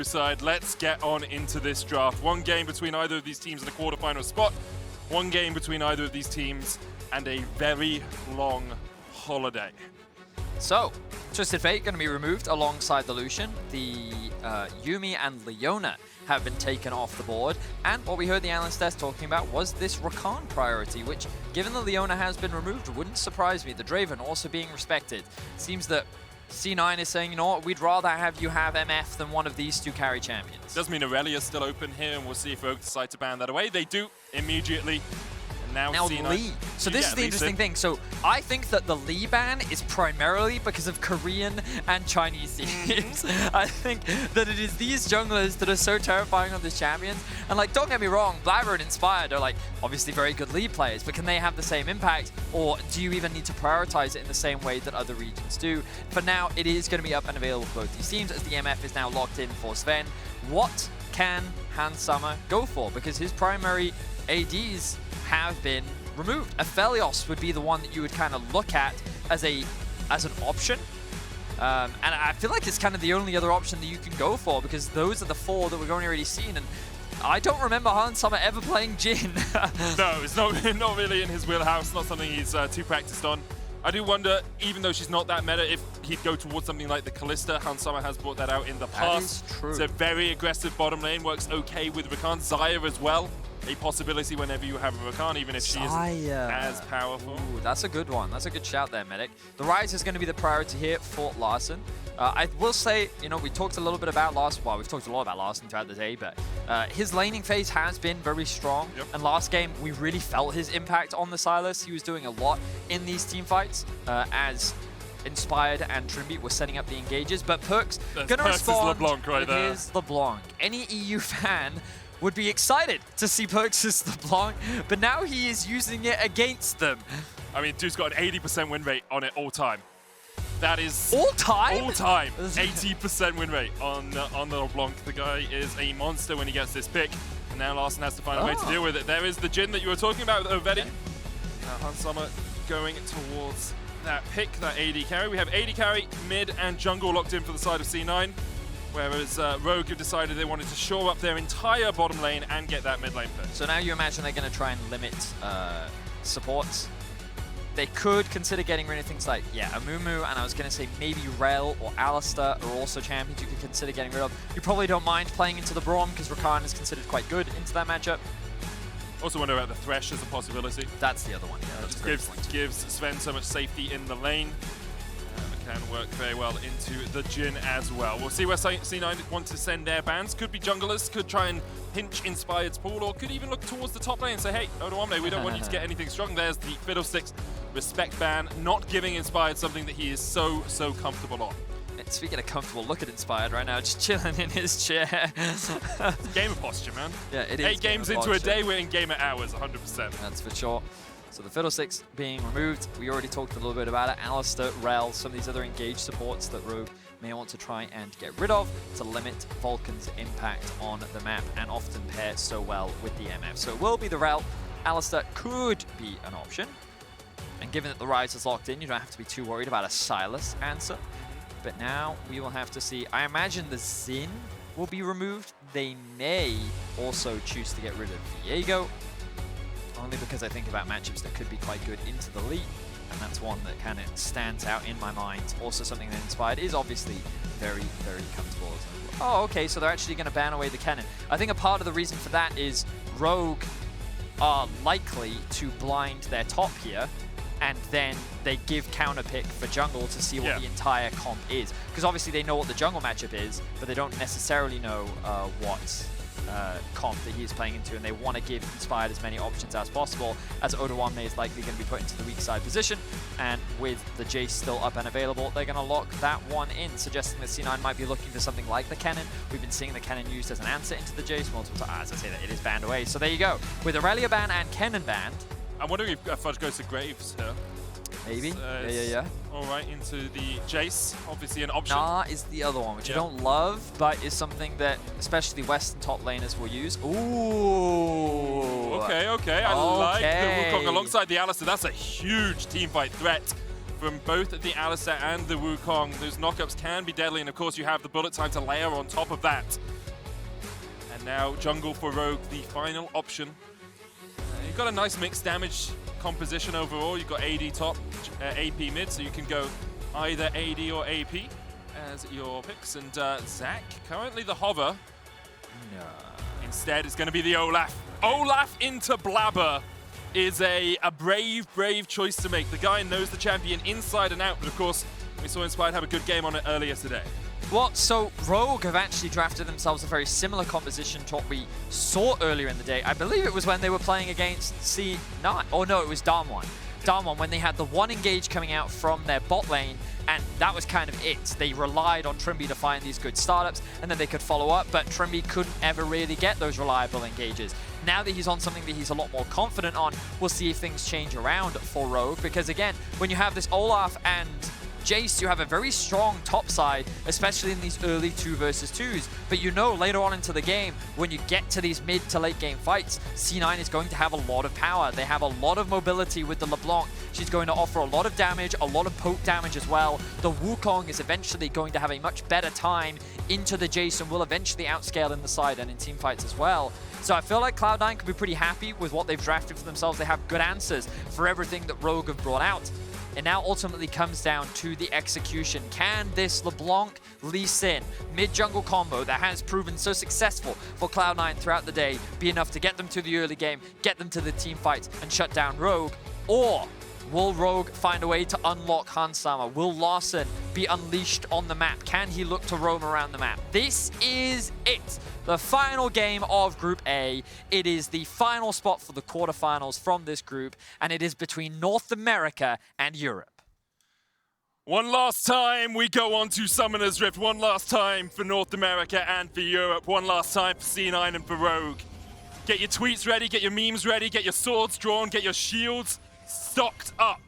Wu side. Let's get on into this draft. One game between either of these teams in the quarterfinal spot. One game between either of these teams and a very long holiday. So, Twisted Fate going to be removed alongside the Lucian. The Yuumi and Leona have been taken off the board. And what we heard the analyst desk talking about was this Rakan priority, which, given that Leona has been removed, wouldn't surprise me. The Draven also being respected. Seems that C9 is saying, you know what, we'd rather have you have MF than one of these two carry champions. Does mean Aurelia's still open here, and we'll see if Rogue decide to ban that away. They do immediately. Now C9. Lee. So this is the interesting thing. So I think that the Lee ban is primarily because of Korean and Chinese teams. I think that it is these junglers that are so terrifying on this champions. And like, don't get me wrong, Blabber and Inspired are like obviously very good Lee players, but can they have the same impact? Or do you even need to prioritize it in the same way that other regions do? For now, it is going to be up and available for both these teams as the MF is now locked in for Sven. What can Hans Sommer go for? Because his primary ADs have been removed. Aphelios would be the one that you would kind of look at as an option. And I feel like it's kind of the only other option that you can go for, because those are the four that we've only already seen. And I don't remember Hans Sommer ever playing Jhin. No, it's not really in his wheelhouse, not something he's too practiced on. I do wonder, even though she's not that meta, if he'd go towards something like the Kalista. Hans Sommer has brought that out in the past. That is true. It's a very aggressive bottom lane, works okay with Rakan. Xayah as well. A possibility whenever you have a Rakan, even if she isn't as powerful. Ooh, that's a good one. That's a good shout there, Medic. The Rise is going to be the priority here for Larssen. I will say, you know, we talked a little bit about Larssen. Well, we've talked a lot about Larssen throughout the day, but his laning phase has been very strong. Yep. And last game, we really felt his impact on the Sylas. He was doing a lot in these team fights as Inspired and Trimby were setting up the engages. But Perkz going to respond LeBlanc right with there. his LeBlanc. Any EU fan would be excited to see Perkz' LeBlanc, but now he is using it against them. I mean, dude's got an 80% win rate on it all time. That is all time. All time, 80% win rate on the LeBlanc. The guy is a monster when he gets this pick. And now Larssen has to find a way to deal with it. There is the Jhin that you were talking about with Ovedi. Hans Sommer going towards that pick, that AD carry. We have AD carry, mid, and jungle locked in for the side of C9. Whereas Rogue have decided they wanted to shore up their entire bottom lane and get that mid lane pick. So now you imagine they're going to try and limit supports. They could consider getting rid of things like, Amumu, and I was going to say maybe Rel or Alistar are also champions you could consider getting rid of. You probably don't mind playing into the Braum because Rakan is considered quite good into that matchup. Also wonder about the Thresh as a possibility. That's the other one, yeah. That gives Sven so much safety in the lane. Can work very well into the Jhin as well. We'll see where C9 want to send their bans. Could be junglers, could try and pinch Inspired's pool, or could even look towards the top lane and say, hey, Odoamne, we don't want you to get anything strong. There's the Fiddlesticks respect ban, not giving Inspired something that he is so comfortable on. Speaking of comfortable, look at Inspired right now, just chilling in his chair. Gamer posture, man. Yeah, it is. 8 games into a day, we're in gamer hours, 100%. That's for sure. So the Fiddlesticks being removed, we already talked a little bit about it. Alistar, Rel, some of these other engaged supports that Rogue may want to try and get rid of to limit Vulcan's impact on the map and often pair so well with the MF. So it will be the Rel. Alistar could be an option. And given that the Rise is locked in, you don't have to be too worried about a Sylas answer. But now we will have to see. I imagine the Xin will be removed. They may also choose to get rid of Viego. Only because I think about matchups that could be quite good into the league, and that's one that kind of stands out in my mind. Also something that Inspired is obviously very comfortable. Oh, okay, so they're actually going to ban away the cannon. I think a part of the reason for that is Rogue are likely to blind their top here, and then they give counter pick for jungle to see what the entire comp is. Because obviously they know what the jungle matchup is, but they don't necessarily know what comp that he is playing into, and they want to give Inspired as many options as possible, as Odoamne is likely going to be put into the weak side position, and with the Jace still up and available, they're going to lock that one in, suggesting that C9 might be looking for something like the cannon. We've been seeing the cannon used as an answer into the Jace multiple times. As I say that, it is banned away. So there you go. With Aurelia ban and cannon banned. I'm wondering if Fudge goes to Graves here. Maybe. Yeah. All right, into the Jace, obviously an option. Nah is the other one, which I don't love, but is something that especially Western top laners will use. Ooh. Okay. I like the Wukong alongside the Alistar. That's a huge teamfight threat from both the Alistar and the Wukong. Those knockups can be deadly, and of course you have the bullet time to layer on top of that. Now jungle for Rogue, the final option. You've got a nice mixed damage composition overall. You've got AD top, AP mid, so you can go either AD or AP as your picks. And Zach, currently the hover. No. Instead, it's going to be the Olaf. Olaf into Blabber is a brave choice to make. The guy knows the champion inside and out, but of course, we saw Inspired have a good game on it earlier today. Well, so Rogue have actually drafted themselves a very similar composition to what we saw earlier in the day. I believe it was when they were playing against C9. Oh no, it was Darmon. Darmon, when they had the one engage coming out from their bot lane, and that was kind of it. They relied on Trimby to find these good startups, and then they could follow up, but Trimby couldn't ever really get those reliable engages. Now that he's on something that he's a lot more confident on, we'll see if things change around for Rogue, because again, when you have this Olaf and Jace, you have a very strong top side, especially in these early 2 versus 2s. But you know later on into the game, when you get to these mid to late game fights, C9 is going to have a lot of power. They have a lot of mobility with the LeBlanc. She's going to offer a lot of damage, a lot of poke damage as well. The Wukong is eventually going to have a much better time into the Jace and will eventually outscale in the side and in team fights as well. So I feel like Cloud9 could be pretty happy with what they've drafted for themselves. They have good answers for everything that Rogue have brought out. It now ultimately comes down to the execution. Can this LeBlanc Lee Sin mid-jungle combo that has proven so successful for Cloud9 throughout the day be enough to get them to the early game, get them to the team fights, and shut down Rogue? Or will Rogue find a way to unlock Hansama? Will Larson be unleashed on the map? Can he look to roam around the map? This is it. The final game of Group A. It is the final spot for the quarterfinals from this group, and it is between North America and Europe. One last time we go on to Summoner's Rift. One last time for North America and for Europe. One last time for C9 and for Rogue. Get your tweets ready, get your memes ready, get your swords drawn, get your shields stocked up.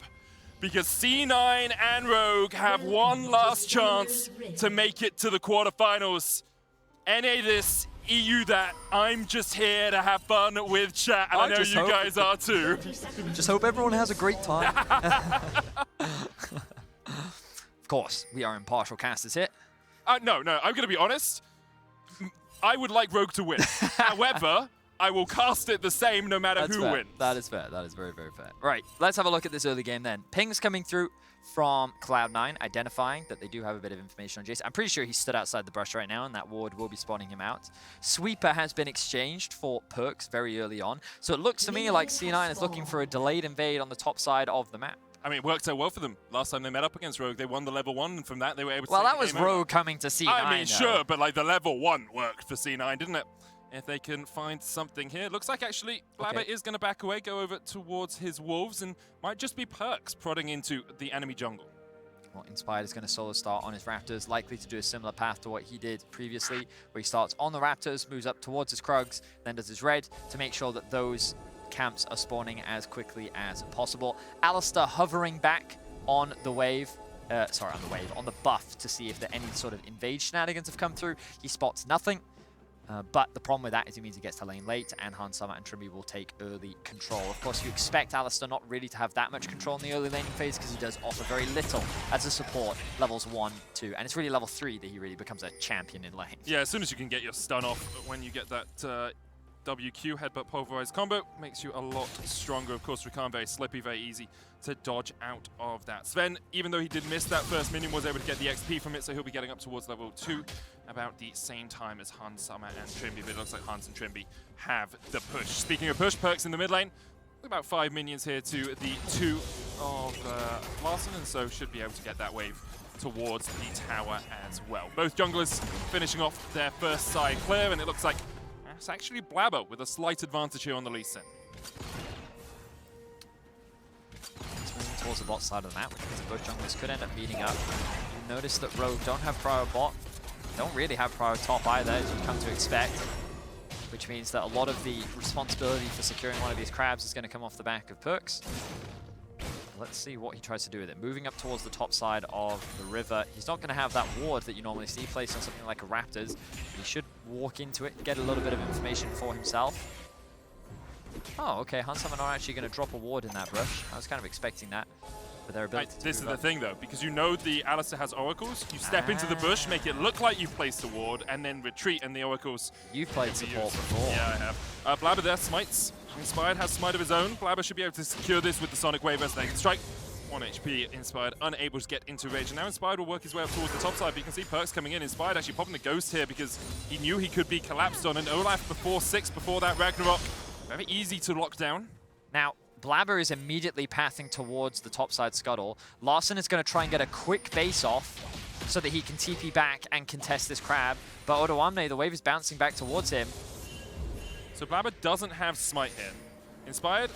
Because C9 and Rogue have one last chance to make it to the quarterfinals. NA this, EU that. I'm just here to have fun with chat, and I know you guys are too. Just hope everyone has a great time. Of course, we are impartial casters here. No, I'm going to be honest. I would like Rogue to win. However, I will cast it the same no matter who wins. That is fair. That is very, very fair. Right, let's have a look at this early game then. Pings coming through from Cloud9, identifying that they do have a bit of information on Jace. I'm pretty sure he stood outside the brush right now, and that ward will be spawning him out. Sweeper has been exchanged for perks very early on, so it looks to me like C9 is looking for a delayed invade on the top side of the map. I mean, it worked out well for them. Last time they met up against Rogue, they won the level 1, and from that they were able to Well, take that was the game Rogue over. coming to C9, I mean, though. sure, but like the level 1 worked for C9, didn't it? If they can find something here. Looks like actually Blabber is going to back away, go over towards his wolves, and might just be perks prodding into the enemy jungle. Well, Inspired is going to solo start on his Raptors, likely to do a similar path to what he did previously, where he starts on the Raptors, moves up towards his Krugs, then does his red to make sure that those camps are spawning as quickly as possible. Alistair hovering back on the wave. On the buff to see if there any sort of invade shenanigans have come through. He spots nothing. But the problem with that is it means he gets to lane late, and Hansama and Trimby will take early control. Of course, you expect Alistair not really to have that much control in the early laning phase because he does offer very little as a support, levels 1, 2, and it's really level 3 that he really becomes a champion in lane. Yeah, as soon as you can get your stun off when you get that WQ headbutt pulverized combo, makes you a lot stronger. Of course, Rakan very slippy, very easy to dodge out of that. Sven, even though he did miss that first minion, was able to get the XP from it, so he'll be getting up towards level 2 about the same time as Hansama and Trimby, but it looks like Hans and Trimby have the push. Speaking of push, perks in the mid lane, about 5 minions here to the 2 of Larson, and so should be able to get that wave towards the tower as well. Both junglers finishing off their first side clear, and it looks like it's actually Blabber with a slight advantage here on the Lee Sin. It's moving towards the bot side of the map, which means that both junglers could end up meeting up. You notice that Rogue don't have prior bot, don't really have prior top either, as you'd come to expect, which means that a lot of the responsibility for securing one of these crabs is going to come off the back of perks. Let's see what he tries to do with it. Moving up towards the top side of the river. He's not going to have that ward that you normally see placed on something like a Raptors. He should walk into it, get a little bit of information for himself. Oh, okay. Hansama not actually going to drop a ward in that brush. I was kind of expecting that. for their ability to This is move the up. thing, though, because you know the Alistar has oracles. You step into the bush, make it look like you've placed a ward, and then retreat, and the oracles. You've played support before. Yeah, I have. Blabber there, smites. Inspired has smite of his own. Blabber should be able to secure this with the Sonic Wave as they can strike. 1 HP, Inspired unable to get into Rage. And now Inspired will work his way up towards the top side, but you can see Perks coming in. Inspired actually popping the Ghost here because he knew he could be collapsed on an Olaf before 6, before that Ragnarok. Very easy to lock down. Now, Blabber is immediately pathing towards the topside scuttle. Larson is going to try and get a quick base off so that he can TP back and contest this crab. But Odoamne, the wave is bouncing back towards him. So Blabber doesn't have smite here. Inspired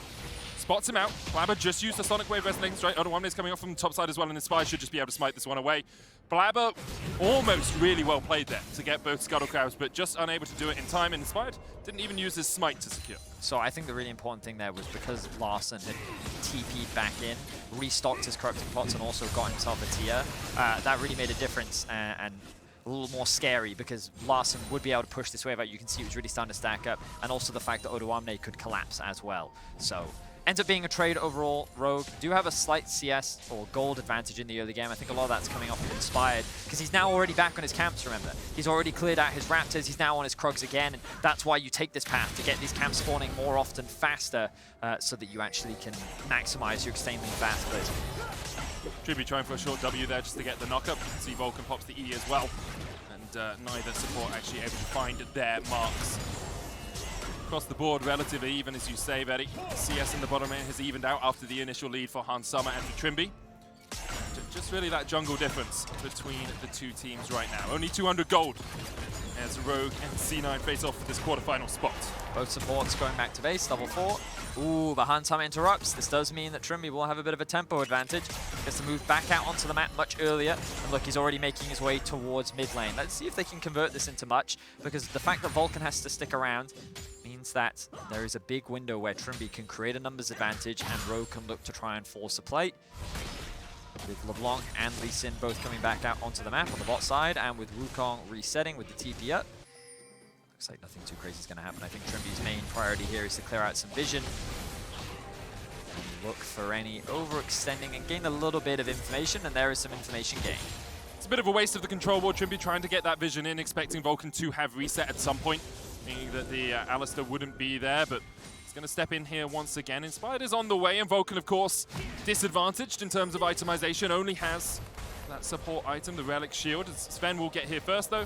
spots him out. Blabber just used the Sonic Wave resonating strike. Odoamne is coming off from the top side as well, and Inspired should just be able to smite this one away. Blabber almost really well played there to get both Scuttle Crabs, but just unable to do it in time. And Inspired didn't even use his smite to secure. So I think the really important thing there was because Larson had TP'd back in, restocked his Corrupting Pots, and also got himself a tier, that really made a difference and a little more scary because Larson would be able to push this wave out. You can see it was really starting to stack up, and also the fact that Odoamne could collapse as well. So ends up being a trade overall. Rogue do have a slight CS or gold advantage in the early game. I think a lot of that's coming off of Inspired because he's now already back on his camps, remember. He's already cleared out his Raptors. He's now on his Krogs again, and that's why you take this path to get these camps spawning more often, faster, so that you actually can maximize your extremely fast plays. Tribute trying for a short W there just to get the knockup. See Vulcan pops the E as well. And neither support actually able to find their marks. Across the board, relatively even, as you say, Betty. CS in the bottom lane has evened out after the initial lead for Hans Summer and for Trimby. Just really that jungle difference between the two teams right now. Only 200 gold as Rogue and C9 face off for this quarterfinal spot. Both supports going back to base, level 4. Ooh, but Hans Summer interrupts. This does mean that Trimby will have a bit of a tempo advantage. Gets to move back out onto the map much earlier. And look, he's already making his way towards mid lane. Let's see if they can convert this into much, because the fact that Vulcan has to stick around means that there is a big window where Trimby can create a numbers advantage and Rogue can look to try and force a play. With LeBlanc and Lee Sin both coming back out onto the map on the bot side, and with Wukong resetting with the TP up. Looks like nothing too crazy is going to happen. I think Trimby's main priority here is to clear out some vision. And look for any overextending and gain a little bit of information, and there is some information gained. It's a bit of a waste of the control ward. Trimby trying to get that vision in, expecting Vulcan to have reset at some point, meaning that the Alistar wouldn't be there, but he's going to step in here once again. Inspired is on the way, and Vulcan, of course, disadvantaged in terms of itemization, only has that support item, the Relic Shield. Sven will get here first, though,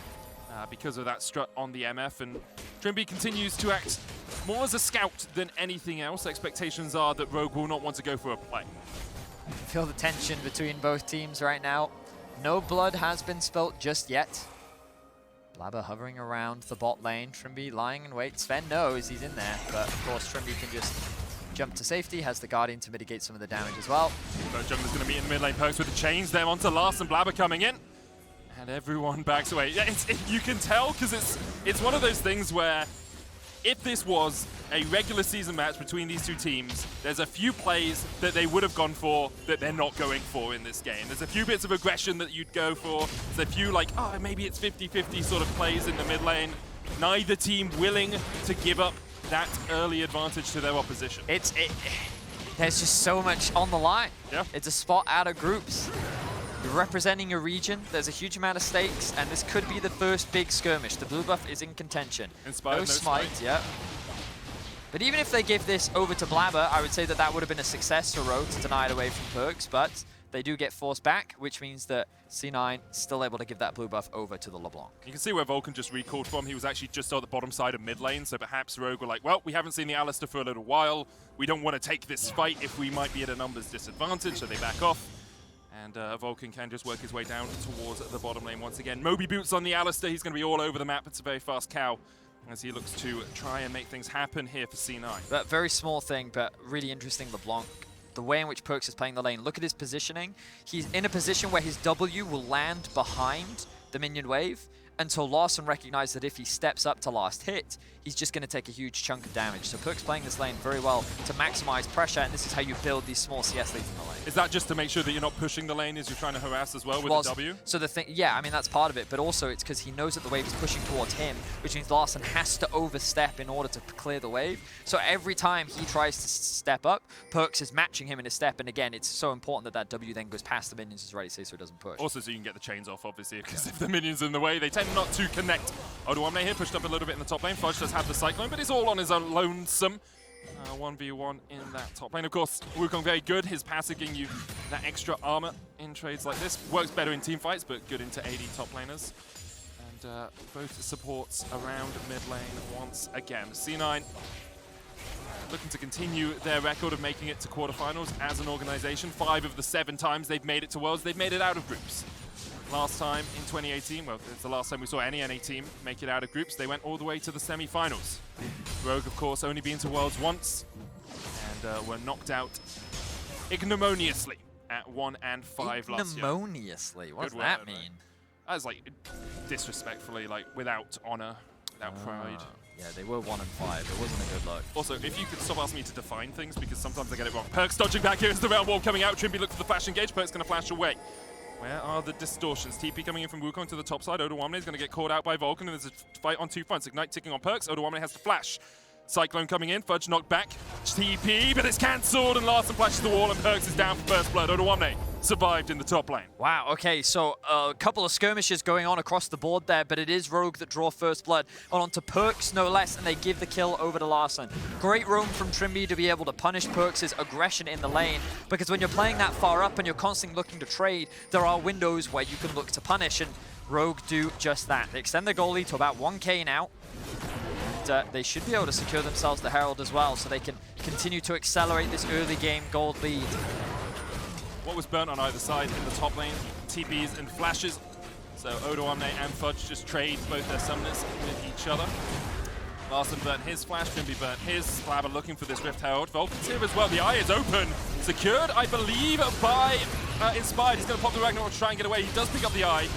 because of that strut on the MF, and Trimby continues to act more as a scout than anything else. Expectations are that Rogue will not want to go for a play. Feel the tension between both teams right now. No blood has been spilt just yet. Blabber hovering around the bot lane. Trimby lying in wait. Sven knows he's in there, but of course Trimby can just jump to safety. Has the Guardian to mitigate some of the damage as well. Both junglers going to meet in the mid lane. Perks with the chains there onto Larson. Blabber coming in. And everyone backs away. Yeah, you can tell because it's one of those things where if this was a regular season match between these two teams, there's a few plays that they would have gone for that they're not going for in this game. There's a few bits of aggression that you'd go for. There's a few like, oh, maybe it's 50-50 sort of plays in the mid lane. Neither team willing to give up that early advantage to their opposition. There's just so much on the line. Yeah. It's a spot out of groups. You're representing a region, there's a huge amount of stakes, and this could be the first big skirmish. The blue buff is in contention. Inspired, no smite, yeah. But even if they give this over to Blabber, I would say that that would have been a success for Rogue to deny it away from Perks, but they do get forced back, which means that C9 still able to give that blue buff over to the LeBlanc. You can see where Vulcan just recalled from. He was actually just on the bottom side of mid lane, so perhaps Rogue were like, well, we haven't seen the Alistar for a little while. We don't want to take this fight if we might be at a numbers disadvantage, so they back off. And Vulcan can just work his way down towards the bottom lane once again. Moby boots on the Alistar. He's going to be all over the map. It's a very fast cow as he looks to try and make things happen here for C9. But very small thing, but really interesting, LeBlanc. The way in which Perks is playing the lane. Look at his positioning. He's in a position where his W will land behind the minion wave, until Larson recognized that if he steps up to last hit, he's just going to take a huge chunk of damage. So Perkz playing this lane very well to maximize pressure, and this is how you build these small CS leads in the lane. Is that just to make sure that you're not pushing the lane as you're trying to harass as well with the W? So the thing, yeah, I mean, that's part of it, but also it's because he knows that the wave is pushing towards him, which means Larson has to overstep in order to clear the wave. So every time he tries to step up, Perkz is matching him in his step, and again, it's so important that that W then goes past the minions as ready to say so it doesn't push. Also, so you can get the chains off, obviously, because if the minions are in the way, they tend not to connect. Odoamne here pushed up a little bit in the top lane. Fudge does have the Cyclone, but he's all on his own lonesome. 1v1 in that top lane. Of course, Wukong very good. His passive giving you that extra armor in trades like this. Works better in team fights, but good into AD top laners. And both supports around mid lane once again. C9 looking to continue their record of making it to quarterfinals as an organization. 5 of the 7 times they've made it to Worlds, they've made it out of groups. Last time in 2018, well, it's the last time we saw any NA team make it out of groups. They went all the way to the semi-finals. Rogue, of course, only been to Worlds once, and were knocked out ignominiously at 1 and 5 last year. Ignominiously? What does that mean? That's like disrespectfully, like without honor, without pride. Yeah, they were 1 and 5. It wasn't a good look. Also, if you could stop asking me to define things, because sometimes I get it wrong. Perkz dodging back here as the round wall coming out. Trimby looks for the flash engage. Perkz going to flash away. Where are the distortions? TP coming in from Wukong to the top side. Odoamne is going to get caught out by Vulcan, and there's a fight on 2 fronts. Ignite ticking on Perkz. Odoamne has to flash. Cyclone coming in. Fudge knocked back. TP, but it's cancelled, and Larson flashes the wall, and Perkz is down for first blood. Odoamne survived in the top lane. Wow, okay, so a couple of skirmishes going on across the board there, but it is Rogue that draw first blood onto Perkz, no less, and they give the kill over to Larson. Great roam from Trimby to be able to punish Perkz' aggression in the lane, because when you're playing that far up and you're constantly looking to trade, there are windows where you can look to punish, and Rogue do just that. They extend their goal lead to about 1k now. They should be able to secure themselves the Herald as well, so they can continue to accelerate this early game gold lead. What was burnt on either side in the top lane? TPs and flashes. So Odoamne and Fudge just trade both their summoners with each other. Larson burnt his flash, Trimby burnt his. Splabber looking for this Rift Herald. Vulcan's here as well. The eye is open. Secured, I believe, by Inspired. He's going to pop the Ragnarok to try and get away. He does pick up the eye.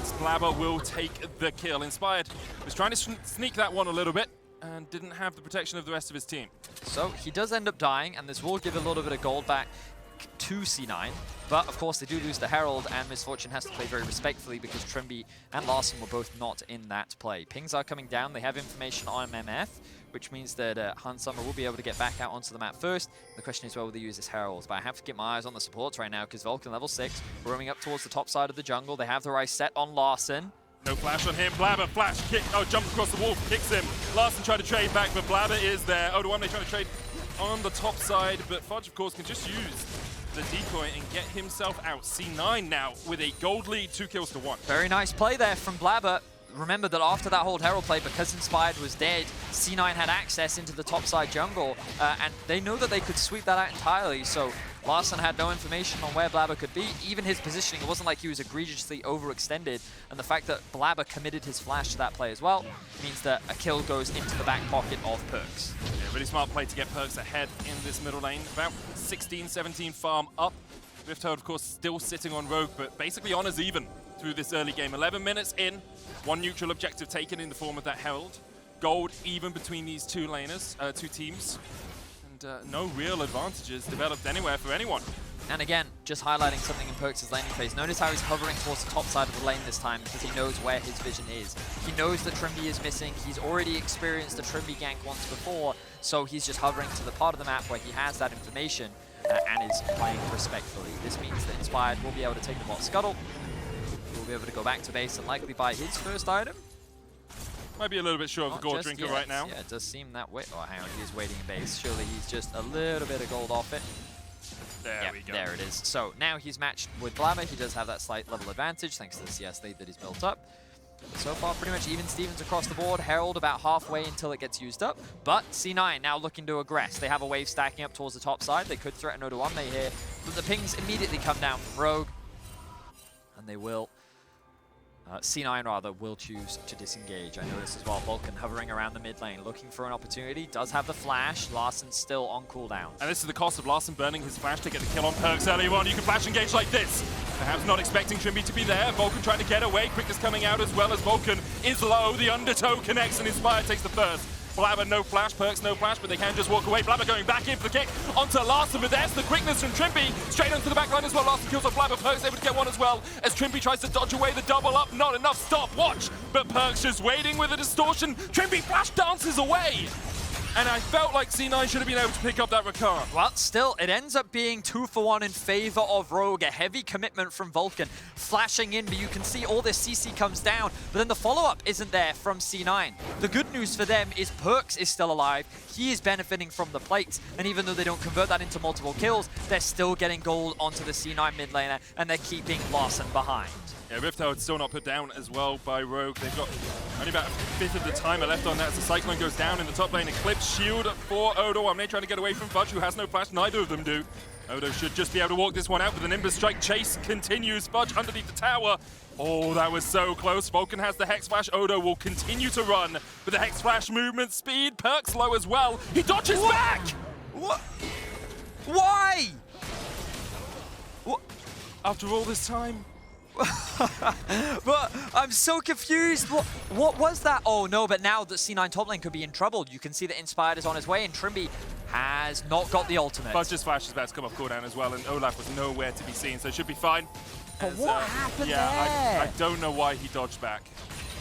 Splabber will take the kill. Inspired was trying to sneak that one a little bit and didn't have the protection of the rest of his team. So he does end up dying, and this will give a little bit of gold back to C9, but of course they do lose the Herald, and Misfortune has to play very respectfully because Trimby and Larson were both not in that play. Pings are coming down. They have information on MMF, which means that Hansummer will be able to get back out onto the map first. The question is whether they use this Herald, but I have to get my eyes on the supports right now because Vulcan level 6, roaming up towards the top side of the jungle. They have their eyes set on Larson. No flash on him. Blabber, flash, kick, jump across the wall, kicks him. Larson tried to trade back, but Blabber is there. Odoamne trying to trade on the top side, but Fudge, of course, can just use the decoy and get himself out. C9 now with a gold lead, 2 kills to 1. Very nice play there from Blabber. Remember that after that whole Herald play, because Inspired was dead, C9 had access into the topside jungle, and they know that they could sweep that out entirely, so Larson had no information on where Blabber could be. Even his positioning, it wasn't like he was egregiously overextended, and the fact that Blabber committed his flash to that play as well means that a kill goes into the back pocket of Perkz. Yeah, really smart play to get Perkz ahead in this middle lane. About 16, 17 farm up. Rift Herald, of course, still sitting on Rogue, but basically on as even through this early game. 11 minutes in, 1 neutral objective taken in the form of that Herald. Gold even between these two teams. And no real advantages developed anywhere for anyone. And again, just highlighting something in Perkz' laning phase. Notice how he's hovering towards the top side of the lane this time because he knows where his vision is. He knows that Trimby is missing. He's already experienced the Trimby gank once before, so he's just hovering to the part of the map where he has that information and is playing respectfully. This means that Inspired will be able to take the bot scuttle. He will be able to go back to base and likely buy his first item. Might be a little bit short of the gold drinker right now. Yeah, it does seem that way. Oh, hang on, he is waiting in base. Surely he's just a little bit of gold off it. There we go. There it is. So now he's matched with Blabber. He does have that slight level advantage thanks to the CS lead that he's built up. So far, pretty much even Stevens across the board. Herald about halfway until it gets used up. But C9 now looking to aggress. They have a wave stacking up towards the top side. They could threaten Odoamne here. But the pings immediately come down from Rogue. And they will C9 rather will choose to disengage. I noticed as well Vulcan hovering around the mid lane looking for an opportunity. Does have the flash. Larssen's still on cooldown. And this is the cost of Larssen burning his flash to get the kill on Perks early on. You can flash engage like this. Perhaps not expecting Trimby to be there. Vulcan trying to get away. Quickness coming out as well as Vulcan is low. The undertow connects and Inspire takes the first. Blabber no flash, Perks no flash, but they can just walk away. Blabber going back in for the kick onto Larssen, but there's the quickness from Trimby. Straight onto the back line as well. Larssen kills off Blabber. Perks able to get one as well as Trimby tries to dodge away the double up. Not enough. Stop, watch. But Perks just waiting with a distortion. Trimby flash dances away. And I felt like C9 should have been able to pick up that Rakan. Well, still, it ends up being 2-for-1 in favor of Rogue. A heavy commitment from Vulcan, flashing in, but you can see all this CC comes down, but then the follow-up isn't there from C9. The good news for them is Perks is still alive. He is benefiting from the plates, and even though they don't convert that into multiple kills, they're still getting gold onto the C9 mid laner, and they're keeping Larssen behind. Yeah, Rift Tower still not put down as well by Rogue. They've got only about a fifth of the timer left on that. So Cyclone goes down in the top lane. Eclipse shield for Odo. Omne trying to get away from Fudge, who has no flash. Neither of them do. Odo should just be able to walk this one out, but the Nimbus Strike chase continues. Fudge underneath the tower. Oh, that was so close. Vulcan has the Hex Flash. Odo will continue to run with the Hex Flash movement speed. Perks low as well. He dodges back! What? Why? What? After all this time? But I'm so confused. What was that? Oh no, but now that C9 top lane could be in trouble. You can see that Inspired is on his way and Trimby has not got the ultimate. Fudge's flash is about to come off cooldown as well, and Olaf was nowhere to be seen, so it should be fine. But what happened there? I don't know why he dodged back.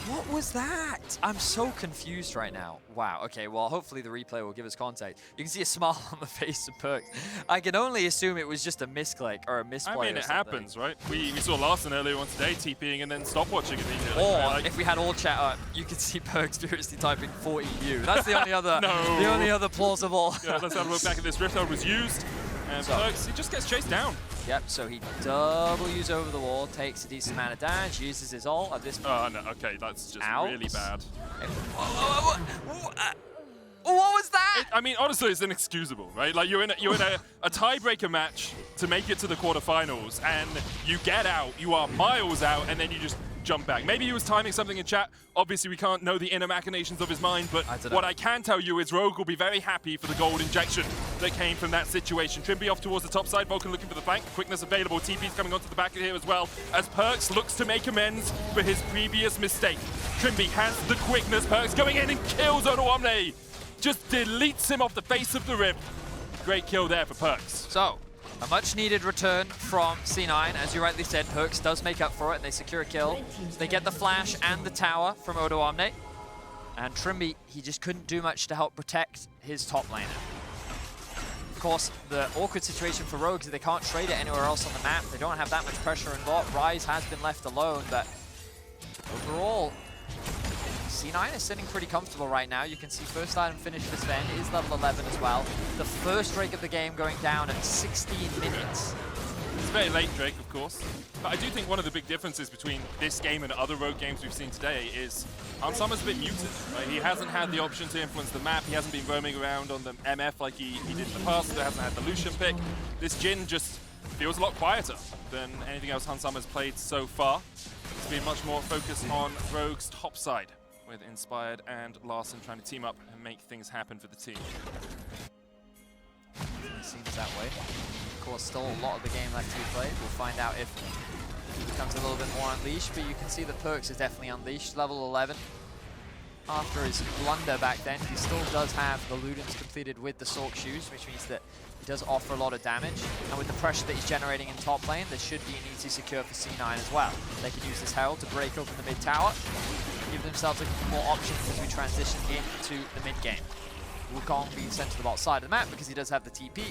What was that? I'm so confused right now. Wow, okay, well, hopefully the replay will give us context. You can see a smile on the face of Perks. I can only assume it was just a misclick or a misplay. I mean, it happens, right? We saw Larssen earlier on today TPing and then stopwatching immediately. Or like, if we had all chat up, you could see Perks furiously typing 40U. That's the only other, no. the only other plausible. Yeah, let's have a look back at this. Rift Herald was used, and Perks, he just gets chased down. Yep, so he W's over the wall, takes a decent amount of damage, uses his ult at this point. Oh, no, okay, that's just really bad. What was that? I mean, honestly, it's inexcusable, right? Like, you're in a tiebreaker match to make it to the quarterfinals, and you get out, you are miles out, and then you just jump back. Maybe he was timing something in chat. Obviously, we can't know the inner machinations of his mind, but what I can tell you is Rogue will be very happy for the gold injection that came from that situation. Trimby off towards the top side, Vulcan looking for the flank. Quickness available, TP's coming onto the back of here as well, as Perks looks to make amends for his previous mistake. Trimby has the quickness, Perks going in and kills Odo Omne. Just deletes him off the face of the rip. Great kill there for Perks. So, a much-needed return from C9. As you rightly said, Perks does make up for it, and they secure a kill. So they get the flash and the tower from Odo Omne. And Trimby, he just couldn't do much to help protect his top laner. Of course, the awkward situation for Rogue is they can't trade it anywhere else on the map. They don't have that much pressure in bot. Ryze has been left alone, but overall, C9 is sitting pretty comfortable right now. You can see first item finish for Sven is level 11 as well. The first Drake of the game going down at 16 minutes. It's very late Drake, of course. But I do think one of the big differences between this game and other Rogue games we've seen today is Hansamah's a bit muted. Right? He hasn't had the option to influence the map. He hasn't been roaming around on the MF like he did in the past. He hasn't had the Lucian pick. This Jhin just feels a lot quieter than anything else Hansamah's played so far. It's been much more focused on Rogue's top side, with Inspired and Larssen trying to team up and make things happen for the team. It seems that way. Of course, still a lot of the game left to be played. We'll find out if it becomes a little bit more unleashed, but you can see that Perks is definitely unleashed, level 11. After his blunder back then, he still does have the Ludens completed with the Sork shoes, which means that he does offer a lot of damage. And with the pressure that he's generating in top lane, there should be an easy secure for C9 as well. They can use this Herald to break open the mid tower, give themselves more options as we transition into the mid game. Wukong being sent to the bot side of the map because he does have the TP.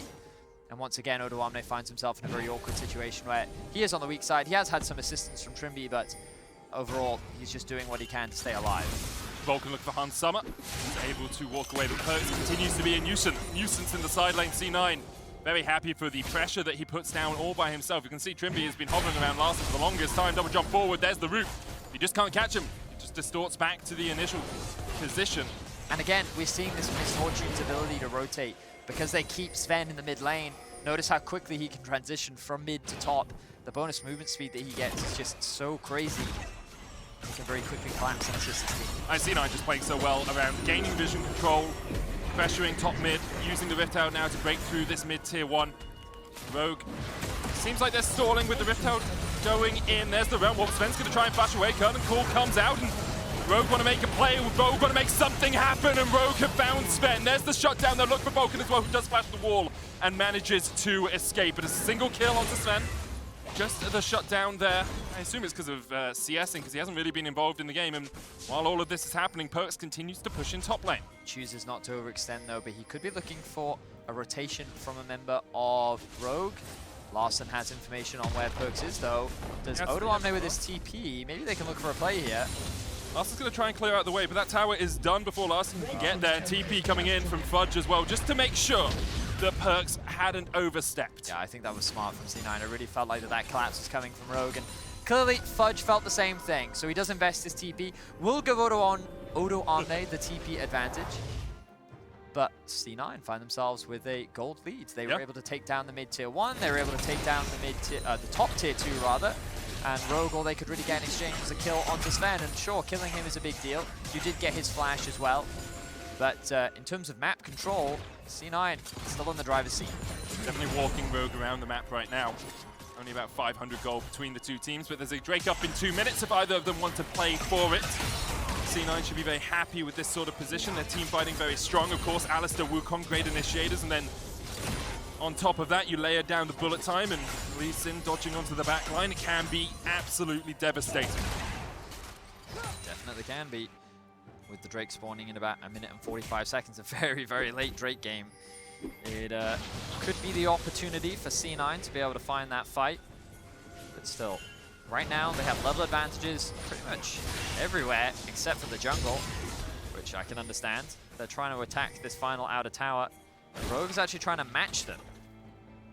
And once again, Odo Omne finds himself in a very awkward situation where he is on the weak side. He has had some assistance from Trimby, but overall, he's just doing what he can to stay alive. Vulcan looking for Hansamah. He's able to walk away, but Perks continues to be a nuisance in the side lane. C9 very happy for the pressure that he puts down all by himself. You can see Trimby has been hovering around Larssen for the longest time. Double jump forward, there's the root. You just can't catch him. It just distorts back to the initial position. And again, we're seeing this Misfortune's ability to rotate because they keep Sven in the mid lane. Notice how quickly he can transition from mid to top. The bonus movement speed that he gets is just so crazy. and he can very quickly collapse and assist his team. I see C9 just playing so well around gaining vision control, pressuring top mid, using the Rift Out now to break through this mid tier 1. Rogue, seems like they're stalling with the Rift Out going in. There's the realm. Well, Sven's going to try and flash away. Curtain Call comes out, and Rogue want to make a play. Rogue want to make something happen, and Rogue have found Sven. There's the shutdown. They'll look for Vulcan as well, who does flash the wall and manages to escape. But a single kill onto Sven. Just the shutdown there. I assume it's because of CSing, because he hasn't really been involved in the game. And while all of this is happening, Perkz continues to push in top lane. Chooses not to overextend though, but he could be looking for a rotation from a member of Rogue. Larson has information on where Perkz is though. Does Odo Omne with his TP? Maybe they can look for a play here. Larson's going to try and clear out the way, but that tower is done before Larson can get there. TP coming in from Fudge as well, just to make sure that Perkz hadn't overstepped. Yeah, I think that was smart from C9. I really felt like that collapse was coming from Rogue, and clearly Fudge felt the same thing. So he does invest his TP. Will give Odo Omne the TP advantage. But C9 find themselves with a gold lead. They were able to take down the mid tier 1. They were able to take down the top tier 2 rather. And Rogue, all they could really get in exchange was a kill onto Sven. And sure, killing him is a big deal. You did get his flash as well. But in terms of map control, C9 still in the driver's seat. Definitely walking Rogue around the map right now. Only about 500 gold between the two teams, but there's a Drake up in 2 minutes if either of them want to play for it. C9 should be very happy with this sort of position. Their team fighting very strong. Of course, Alistair, Wukong, great initiators, and then on top of that, you layer down the bullet time, and Lee Sin dodging onto the back line. It can be absolutely devastating. Definitely can be. With the Drake spawning in about 1 minute and 45 seconds, a very, very late Drake game. It could be the opportunity for C9 to be able to find that fight. But still, right now they have level advantages pretty much everywhere except for the jungle, which I can understand. They're trying to attack this final outer tower. Rogue is actually trying to match them.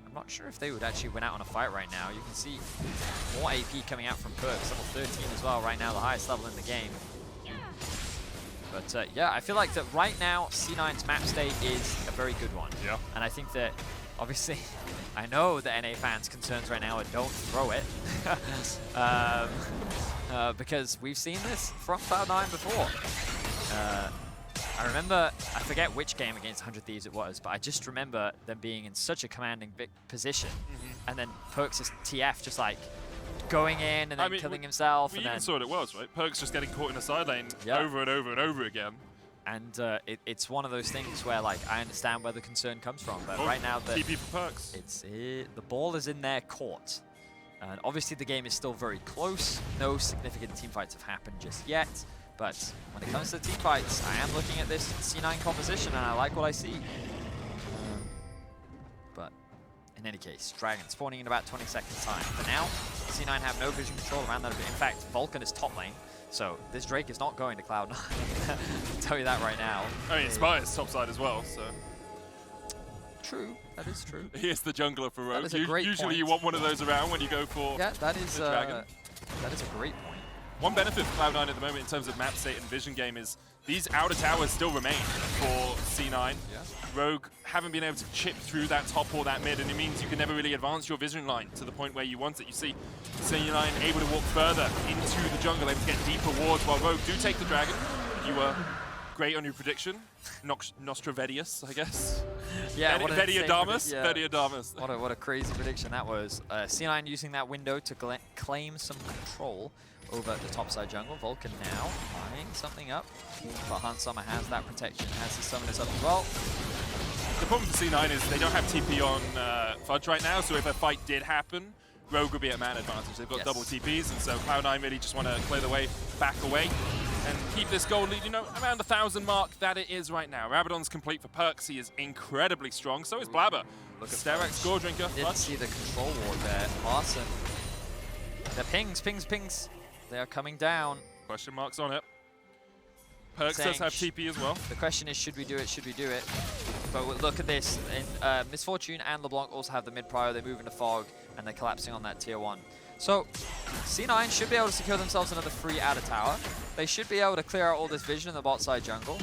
I'm not sure if they would actually win out on a fight right now. You can see more AP coming out from Perkz, level 13 as well right now, the highest level in the game. But yeah, I feel like that right now, C9's map state is a very good one. Yeah. And I think that, obviously, I know the NA fans' concerns right now are don't throw it. Because we've seen this from Cloud9 before. I remember, I forget which game against 100 Thieves it was, but I just remember them being in such a commanding position. And then Perkz' TF just like, going in and then killing himself. We even saw what it was, right? Perkz just getting caught in a side lane over and over and over again. And it's one of those things where, like, I understand where the concern comes from, but right now TP for Perkz. The ball is in their court. And obviously the game is still very close. No significant team fights have happened just yet. But when it comes to team fights, I am looking at this C9 composition and I like what I see. But in any case, Dragon spawning in about 20 seconds time. For now, C9 have no vision control around that. In fact, Vulcan is top lane, so this Drake is not going to Cloud9. I'll tell you that right now. I mean, Spire's top side as well, so. True, that is true. He is the jungler for Rogue. That is a great Usually point. You want one of those around when you go for that is the Dragon. That is a great point. One benefit for Cloud9 at the moment in terms of map state and vision game is these outer towers still remain for C9. Yeah. Rogue haven't been able to chip through that top or that mid, and it means you can never really advance your vision line to the point where you want it. You see C9 able to walk further into the jungle, able to get deeper wards, while Rogue do take the Dragon. You were great on your prediction. Nostravedius, I guess. Yeah, Vediadamus. Yeah. Vediadamus. What a crazy prediction that was. C9 using that window to claim some control over the topside jungle. Vulcan now lining something up, but Hansama has that protection, has his summoners up as well. The problem for C9 is they don't have TP on Fudge right now, so if a fight did happen, Rogue would be at man advantage. They've got double TPs, and so Cloud9 really just want to clear the way, back away, and keep this gold lead, you know, around the 1,000 mark that it is right now. Rabadon's complete for Perkz. He is incredibly strong. So is Blabber. Look at Sterak, Score Drinker. Didn't see the control ward there. Awesome. The pings. They are coming down. Question marks on it. Perkz does have TP as well. The question is, should we do it? Should we do it? But look at this. Misfortune and LeBlanc also have the mid prio. They move into Fog, and they're collapsing on that tier 1. So C9 should be able to secure themselves another free outer tower. They should be able to clear out all this vision in the bot side jungle.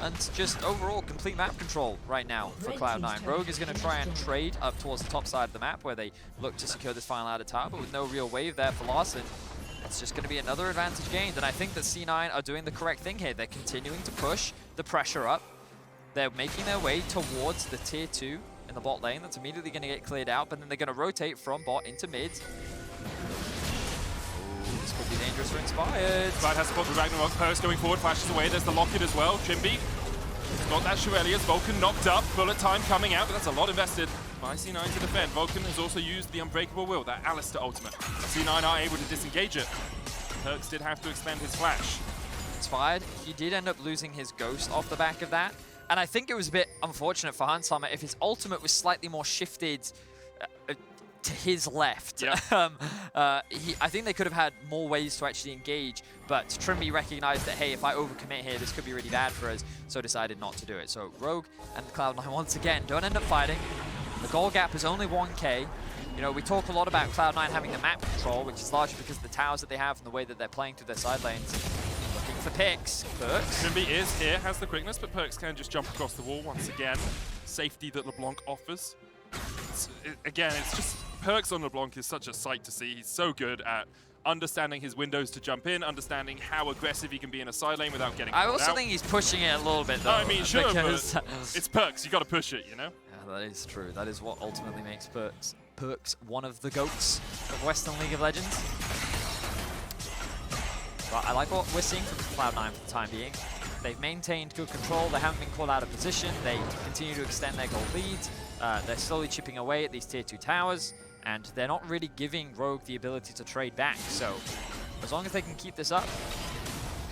And just overall complete map control right now for Cloud9. Rogue is going to try and trade up towards the top side of the map where they look to secure this final outer tower, but with no real wave there for Larson. it's just going to be another advantage gained. And I think that C9 are doing the correct thing here. They're continuing to push the pressure up. They're making their way towards the tier 2 in the bot lane. That's immediately going to get cleared out, but then they're going to rotate from bot into mid. This could be dangerous for Inspired. Inspired has to put the Ragnarok Purse going forward, flashes away. There's the Locket as well. Trimby got that Shurelius. Vulcan knocked up. Bullet time coming out, but that's a lot invested by C9 to defend. Vulcan has also used the Unbreakable Will, that Alistair ultimate. C9 are able to disengage it. Perks did have to expend his flash. Inspired, he did end up losing his Ghost off the back of that. And I think it was a bit unfortunate for Hanshammer if his ultimate was slightly more shifted to his left. Yeah. I think they could have had more ways to actually engage, but Trimby recognized that, hey, if I overcommit here, this could be really bad for us, so decided not to do it. So Rogue and Cloud9 once again don't end up fighting. The goal gap is only 1k. You know, we talk a lot about Cloud9 having the map control, which is largely because of the towers that they have and the way that they're playing through their side lanes. Looking for picks. Perks. Trimby is here, has the quickness, but Perks can just jump across the wall once again. Safety that LeBlanc offers. Again, it's just Perks on LeBlanc is such a sight to see. He's so good at understanding his windows to jump in, understanding how aggressive he can be in a side lane without getting I caught also out. think he's pushing it a little bit, though. I mean, sure, because but it's Perks. You got to push it, you know? Yeah, that is true. That is what ultimately makes Perks one of the GOATs of Western League of Legends. But I like what we're seeing from Cloud9 for the time being. They've maintained good control. They haven't been caught out of position. They continue to extend their goal leads. They're slowly chipping away at these tier 2 towers, and they're not really giving Rogue the ability to trade back. So as long as they can keep this up,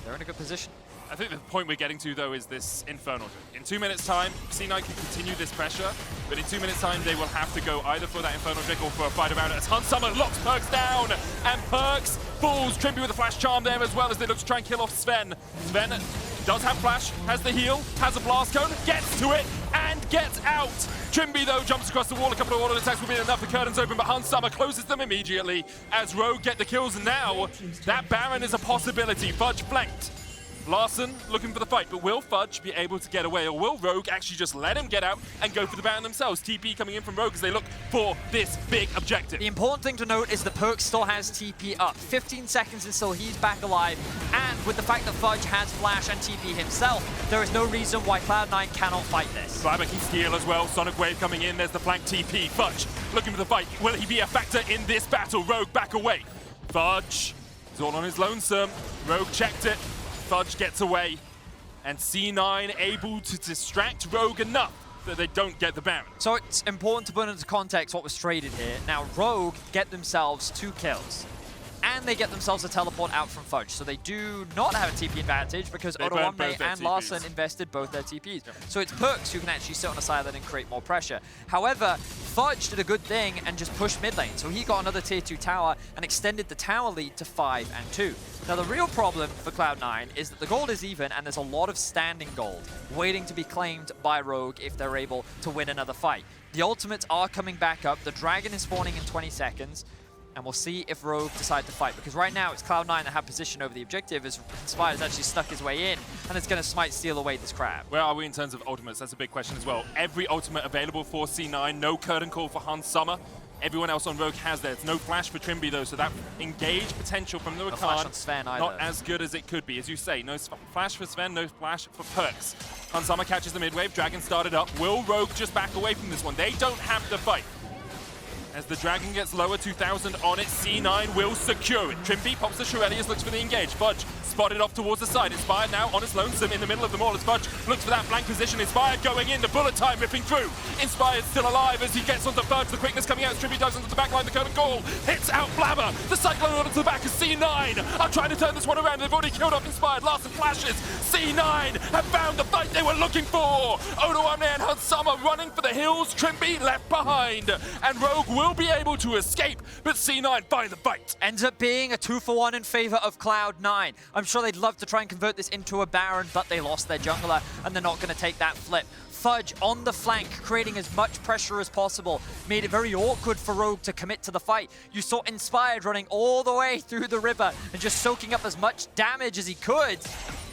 they're in a good position. I think the point we're getting to, though, is this Infernal. In 2 minutes' time, C9 can continue this pressure, but in 2 minutes' time, they will have to go either for that Infernal Drake or for a fight around it as Hanshammer locks Perks down, and Perks falls. Trimby with a flash charm there as well as they look to try and kill off Sven. Sven does have flash, has the heal, has a blast cone, gets to it, and gets out. Trimby, though, jumps across the wall. A couple of auto attacks will be enough. The curtains open, but Hanshammer closes them immediately as Rogue get the kills. And now that Baron is a possibility. Fudge flanked. Larson looking for the fight, but will Fudge be able to get away, or will Rogue actually just let him get out and go for the Baron themselves? TP coming in from Rogue as they look for this big objective. The important thing to note is that Perks still has TP up. 15 seconds until he's back alive, and with the fact that Fudge has Flash and TP himself, there is no reason why Cloud9 cannot fight this. Slimer can steal as well. Sonic Wave coming in. There's the flank TP. Fudge looking for the fight. Will he be a factor in this battle? Rogue back away. Fudge is all on his lonesome. Rogue checked it. Fudge gets away, and C9 able to distract Rogue enough that they don't get the Baron. So it's important to put into context what was traded here. Now, Rogue get themselves 2 kills, and they get themselves a teleport out from Fudge. So they do not have a TP advantage because Odoamne and Larson invested both their TPs. Yep. So it's Perks who can actually sit on a side lane and create more pressure. However, Fudge did a good thing and just pushed mid lane. So he got another tier 2 tower and extended the tower lead to 5 and 2. Now, the real problem for Cloud9 is that the gold is even, and there's a lot of standing gold waiting to be claimed by Rogue if they're able to win another fight. The ultimates are coming back up. The dragon is spawning in 20 seconds. And we'll see if Rogue decide to fight, because right now it's Cloud9 that have position over the objective as Inspired has actually stuck his way in, and it's going to smite steal away this crab. Where are we in terms of ultimates? That's a big question as well. Every ultimate available for C9, no curtain call for Hanshammer. Everyone else on Rogue has theirs. No flash for Trimby, though, so that engage potential from the No flash on Sven either. Not as good as it could be. As you say, no flash for Sven, no flash for Perks. Hanshammer catches the mid-wave. Dragon started up. Will Rogue just back away from this one? They don't have to fight. As the Dragon gets lower, 2,000 on it, C9 will secure it. Trimby pops the Shurelius, looks for the engage. Fudge spotted off towards the side. Inspired now on his lonesome in the middle of them all as Fudge looks for that flank position. Inspired going in, the bullet time ripping through. Inspired still alive as he gets onto Fudge. The quickness coming out as Trimby dives into the back line. The curtain call hits out Blabber. The Cyclone order to the back as C9 are trying to turn this one around. They've already killed off Inspired. Larson flashes. C9 have found the fight they were looking for. Odoamne and Hanshammer running for the hills. Trimby left behind. And Rogue will be able to escape, but C9 find the fight. Ends up being a 2-for-1 in favor of Cloud9. I'm sure they'd love to try and convert this into a Baron, but they lost their jungler, and they're not going to take that flip. Fudge on the flank, creating as much pressure as possible, made it very awkward for Rogue to commit to the fight. You saw Inspired running all the way through the river and just soaking up as much damage as he could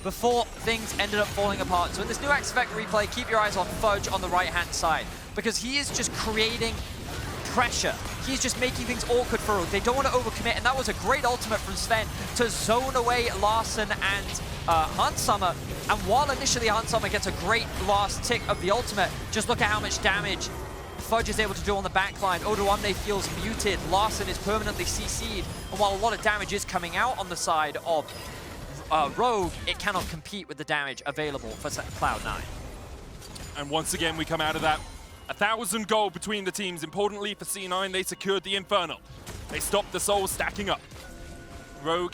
before things ended up falling apart. So in this new Axe Effect replay, keep your eyes on Fudge on the right-hand side, because he is just creating pressure he's just making things awkward for Rogue. They don't want to overcommit, and that was a great ultimate from Sven to zone away Larssen and Hansummer. And while initially Hansummer gets a great last tick of the ultimate, just look at how much damage Fudge is able to do on the backline. Odoamne feels muted. Larssen is permanently CC'd. And while a lot of damage is coming out on the side of Rogue, it cannot compete with the damage available for Cloud9. And once again, we come out of that 1,000 gold between the teams. Importantly for C9, they secured the Infernal. They stopped the souls stacking up. Rogue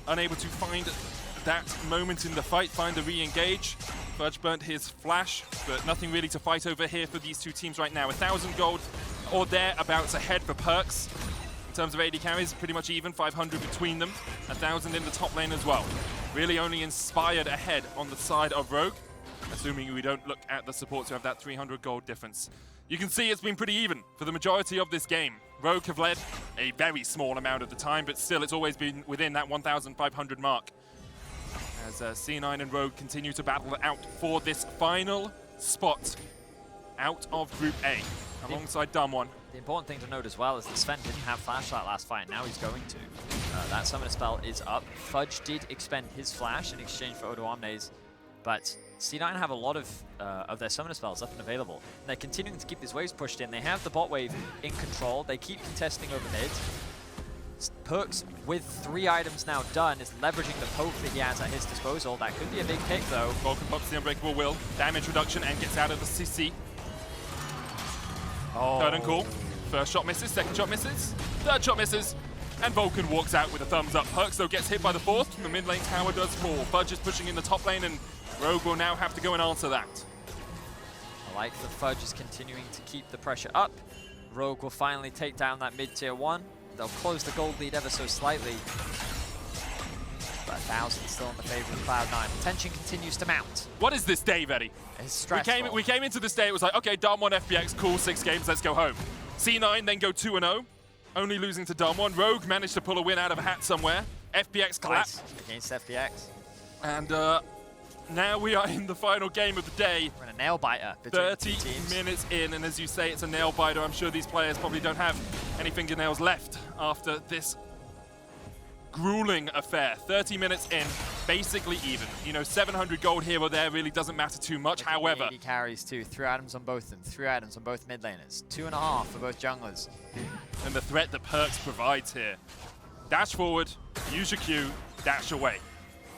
unable to find that moment in the fight, find the re-engage. Fudge burnt his flash, but nothing really to fight over here for these two teams right now. 1,000 gold or thereabouts ahead for Perks. In terms of AD carries, pretty much even, 500 between them. 1,000 in the top lane as well. Really only Inspired ahead on the side of Rogue, assuming we don't look at the supports who have that 300 gold difference. You can see it's been pretty even for the majority of this game. Rogue have led a very small amount of the time, but still it's always been within that 1,500 mark. As C9 and Rogue continue to battle it out for this final spot out of Group A, alongside Damwon. The important thing to note as well is that Sven didn't have Flash that last fight, now he's going to. That Summoner spell is up. Fudge did expend his Flash in exchange for Odoamne's, but C9 have a lot of their Summoner spells up and available. And they're continuing to keep these waves pushed in. They have the bot wave in control. They keep contesting over mid. Perks, with 3 items now done, is leveraging the poke that he has at his disposal. That could be a big pick, though. Vulcan pops the Unbreakable Will, damage reduction, and gets out of the CC. Oh. Third and cool. First shot misses, second shot misses, third shot misses, and Vulcan walks out with a thumbs up. Perks, though, gets hit by the fourth. The mid lane tower does fall. Fudge is pushing in the top lane, and Rogue will now have to go and answer that. I like that Fudge is continuing to keep the pressure up. Rogue will finally take down that mid-tier 1. They'll close the gold lead ever so slightly. But 1,000 still in the favor of Cloud9. Tension continues to mount. What is this day, Vetty? It's stressful. We came into this day, it was like, okay, Damwon FPX, cool, 6 games, let's go home. C9 then go 2-0, only losing to Damwon. Rogue managed to pull a win out of a hat somewhere. FPX collapsed. Against FPX. And now we are in the final game of the day. We're in a nail biter between 30 minutes in, and as you say, it's a nail biter. I'm sure these players probably don't have any fingernails left after this grueling affair. 30 minutes in, basically even. You know, 700 gold here or there really doesn't matter too much. However, 80 carries too. 3 items on both of them. 3 items on both mid laners. 2.5 for both junglers. And the threat that Perks provides here. Dash forward, use your Q, dash away.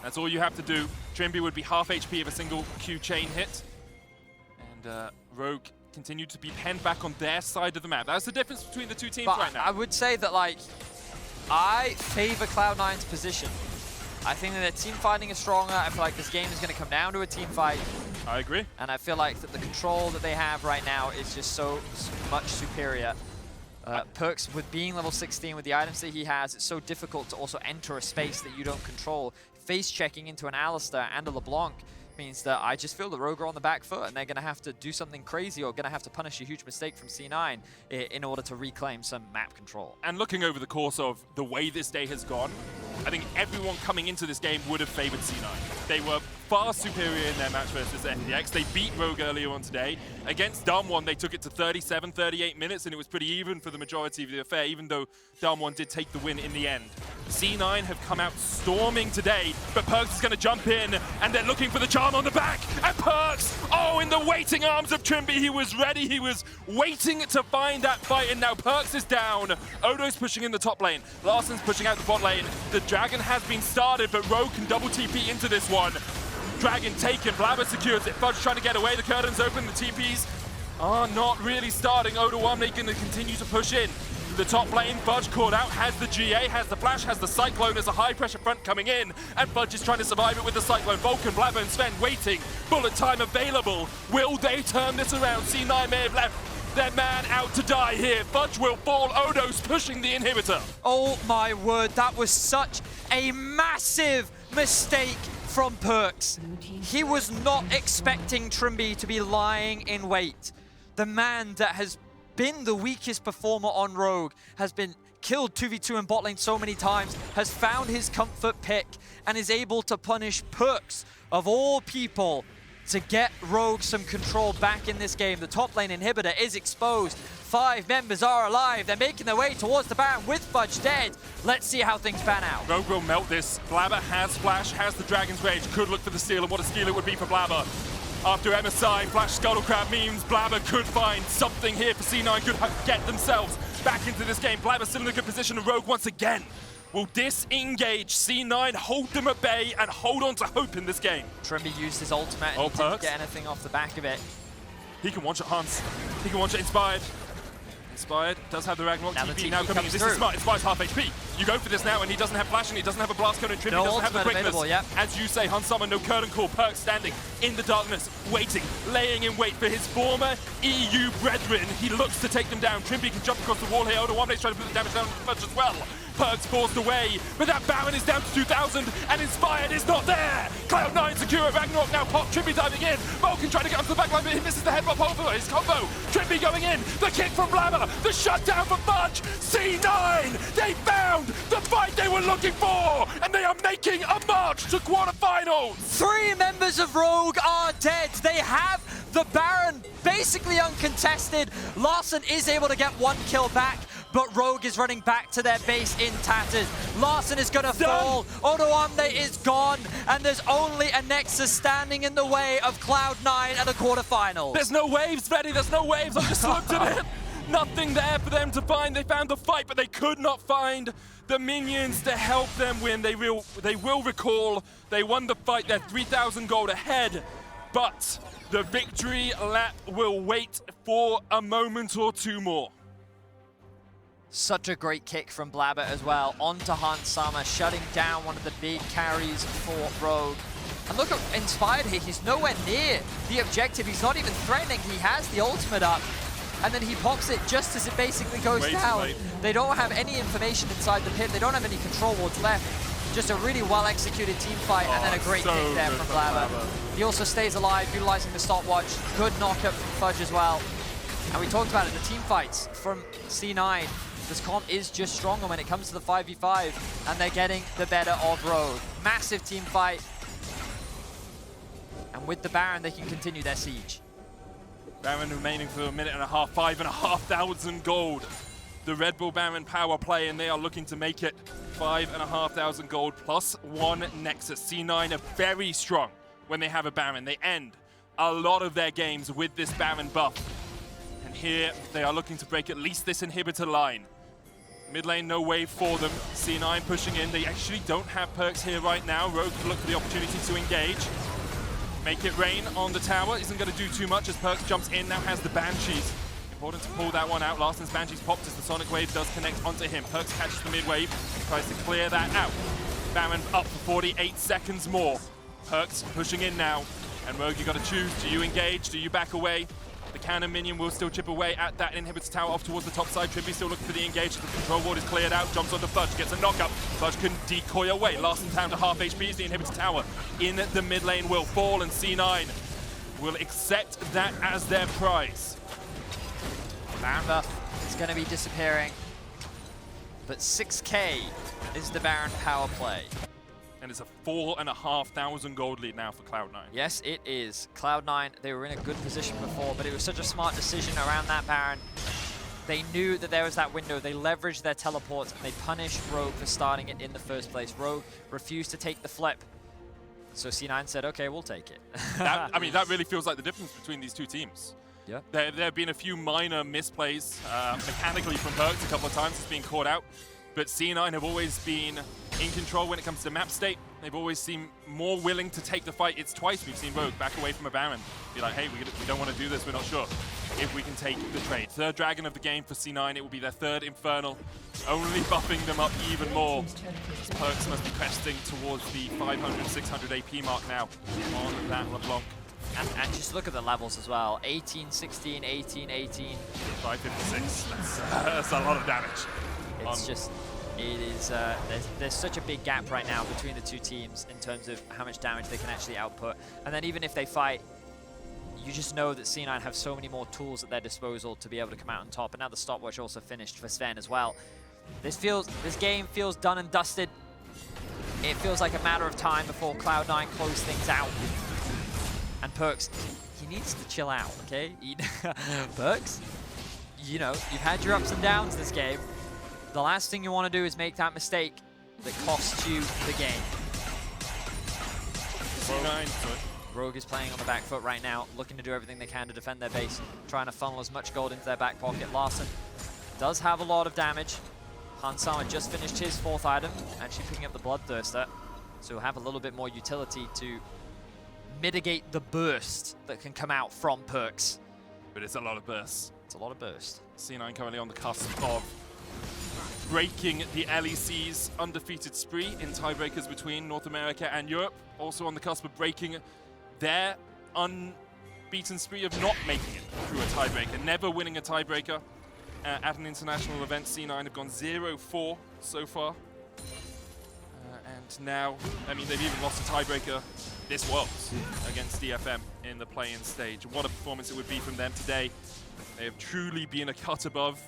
That's all you have to do. Trimby would be half HP of a single Q chain hit. And Rogue continued to be penned back on their side of the map. That's the difference between the two teams right now. I would say that, like, I favor Cloud9's position. I think that their team fighting is stronger. I feel like this game is going to come down to a team fight. I agree. And I feel like that the control that they have right now is just so much superior. Perks, with being level 16 with the items that he has, it's so difficult to also enter a space that you don't control. Face checking into an Alistar and a LeBlanc means that I just feel the Rogue are on the back foot and they're going to have to do something crazy or going to have to punish a huge mistake from C9 in order to reclaim some map control. And looking over the course of the way this day has gone, I think everyone coming into this game would have favored C9. They were far superior in their match versus FPX. They beat Rogue earlier on today. Against Damwon, they took it to 37, 38 minutes, and it was pretty even for the majority of the affair, even though Damwon did take the win in the end. C9 have come out storming today, but Perks is going to jump in, and they're looking for the charm on the back, and Perks, oh, in the waiting arms of Trimby, he was ready, he was waiting to find that fight, and now Perks is down. Odo's pushing in the top lane, Larssen's pushing out the bot lane. The Dragon has been started, but Rogue can double TP into this one. Dragon taken, Blabber secures it, Fudge trying to get away, the curtains open, the TPs are not really starting. Odoamne going to continue to push in. The top lane, Fudge caught out, has the GA, has the flash, has the Cyclone, there's a high pressure front coming in, and Fudge is trying to survive it with the Cyclone. Vulcan, Blabber and Sven waiting, bullet time available. Will they turn this around? C9 may have left their man out to die here. Fudge will fall, Odo's pushing the inhibitor. Oh my word, that was such a massive mistake from Perks. He was not expecting Trimby to be lying in wait. The man that has been the weakest performer on Rogue, has been killed 2v2 in bot lane so many times, has found his comfort pick and is able to punish Perks, of all people, to get Rogue some control back in this game. The top lane inhibitor is exposed. 5 members are alive. They're making their way towards the Baron with Fudge dead. Let's see how things pan out. Rogue will melt this. Blabber has Flash, has the Dragon's Rage, could look for the steal, and what a steal it would be for Blabber. After MSI, Flash Scuttlecrab means Blabber could find something here for C9, could get themselves back into this game. Blabber still in a good position, and Rogue once again will disengage C9, hold them at bay, and hold on to hope in this game. Trimby used his ultimate and he didn't get anything off the back of it. He can one-shot Hans. He can one-shot Inspired. Inspired does have the Ragnarok TP now coming in. This is smart. Inspired's half HP. You go for this now, and he doesn't have Flash, and he doesn't have a Blast Cone, and Trimby doesn't have the quickness. Yep. As you say, Hans Summer, no curtain call. Perk standing in the darkness, waiting, laying in wait for his former EU brethren. He looks to take them down. Trimby can jump across the wall here. Odoamne's trying to put the damage down Fudge as well. Perks forced away, but that Baron is down to 2,000, and Inspired is not there! Cloud9 secure, Ragnarok now pop, Trimby diving in, Vulcan trying to get onto the backline, but he misses the headbutt over his combo. Trimby going in, the kick from Blabber, the shutdown for Fudge, C9! They found the fight they were looking for, and they are making a march to quarterfinals! 3 members of Rogue are dead. They have the Baron basically uncontested. Larssen is able to get 1 kill back, but Rogue is running back to their base in tatters. Larssen is gonna fall, Odoamne is gone, and there's only a Nexus standing in the way of Cloud9 at the quarterfinals. There's no waves, Freddy, there's no waves, I just looked at it. Nothing there for them to find. They found the fight, but they could not find the minions to help them win. They will recall, they won the fight, they're 3,000 gold ahead, but the victory lap will wait for a moment or two more. Such a great kick from Blabber as well, onto Hans Summer, shutting down one of the big carries for Rogue. And look at Inspired here, he's nowhere near the objective, he's not even threatening, he has the ultimate up, and then he pops it just as it basically goes down. They don't have any information inside the pit, they don't have any control what's left. Just a really well-executed team fight, and then a great kick there from Blabber. He also stays alive, utilizing the stopwatch, good knockup from Fudge as well. And we talked about it, the team fights from C9. This comp is just stronger when it comes to the 5v5, and they're getting the better of Rogue. Massive team fight. And with the Baron, they can continue their siege. Baron remaining for a minute and a half, 5,500 gold. The Red Bull Baron power play, and they are looking to make it 5,500 gold plus 1 Nexus. C9 are very strong when they have a Baron. They end a lot of their games with this Baron buff. And here, they are looking to break at least this inhibitor line. Mid lane, no wave for them. C9 pushing in. They actually don't have perks here right now. Rogue can look for the opportunity to engage. Make it rain on the tower. Isn't going to do too much as Perks jumps in. Now has the Banshees. Important to pull that one out. Larsen's Banshees popped as the Sonic Wave does connect onto him. Perks catches the mid wave and tries to clear that out. Baron up for 48 seconds more. Perks pushing in now. And Rogue, you got to choose. Do you engage? Do you back away? The cannon minion will still chip away at that inhibitor tower off towards the top side. Trimby still looking for the engage. The control ward is cleared out. Jumps onto Fudge, gets a knockup. Fudge can decoy away. Larsen down to half HP as the inhibitor tower in the mid lane will fall, and C9 will accept that as their prize. Baron buff is going to be disappearing, but 6k is the Baron power play. And it's a 4,500 gold lead now for Cloud9. Yes, it is. Cloud9, they were in a good position before, but it was such a smart decision around that Baron. They knew that there was that window. They leveraged their teleports, and they punished Rogue for starting it in the first place. Rogue refused to take the flip. So C9 said, okay, we'll take it. I mean, that really feels like the difference between these two teams. Yeah. There have been a few minor misplays mechanically from Perks a couple of times. It's been caught out. But C9 have always been in control when it comes to map state. They've always seemed more willing to take the fight. It's twice we've seen Rogue back away from a Baron. Be like, hey, we don't want to do this. We're not sure if we can take the trade. Third Dragon of the game for C9. It will be their third Infernal, only buffing them up even more. Perks must be questing towards the 500, 600 AP mark now on that LeBlanc. And just look at the levels as well. 18, 16, 18, 18. 556. That's a lot of damage. It's just, it is, there's such a big gap right now between the two teams in terms of how much damage they can actually output. And then even if they fight, you just know that C9 have so many more tools at their disposal to be able to come out on top. And now the stopwatch also finished for Sven as well. This game feels done and dusted. It feels like a matter of time before Cloud9 close things out. And Perks, he needs to chill out, okay? Perks, you know, you've had your ups and downs this game. The last thing you want to do is make that mistake that costs you the game. Rogue is playing on the back foot right now, looking to do everything they can to defend their base, trying to funnel as much gold into their back pocket. Larssen does have a lot of damage. Hansama just finished his 4th item, actually picking up the Bloodthirster, so he'll have a little bit more utility to mitigate the burst that can come out from Perks. But it's a lot of bursts. It's a lot of burst. C9 currently on the cusp of breaking the LEC's undefeated spree in tiebreakers between North America and Europe. Also on the cusp of breaking their unbeaten spree of not making it through a tiebreaker, never winning a tiebreaker at an international event. C9 have gone 0-4 so far. And now, I mean, they've even lost a tiebreaker this Worlds against DFM in the play-in stage. What a performance it would be from them today. They have truly been a cut above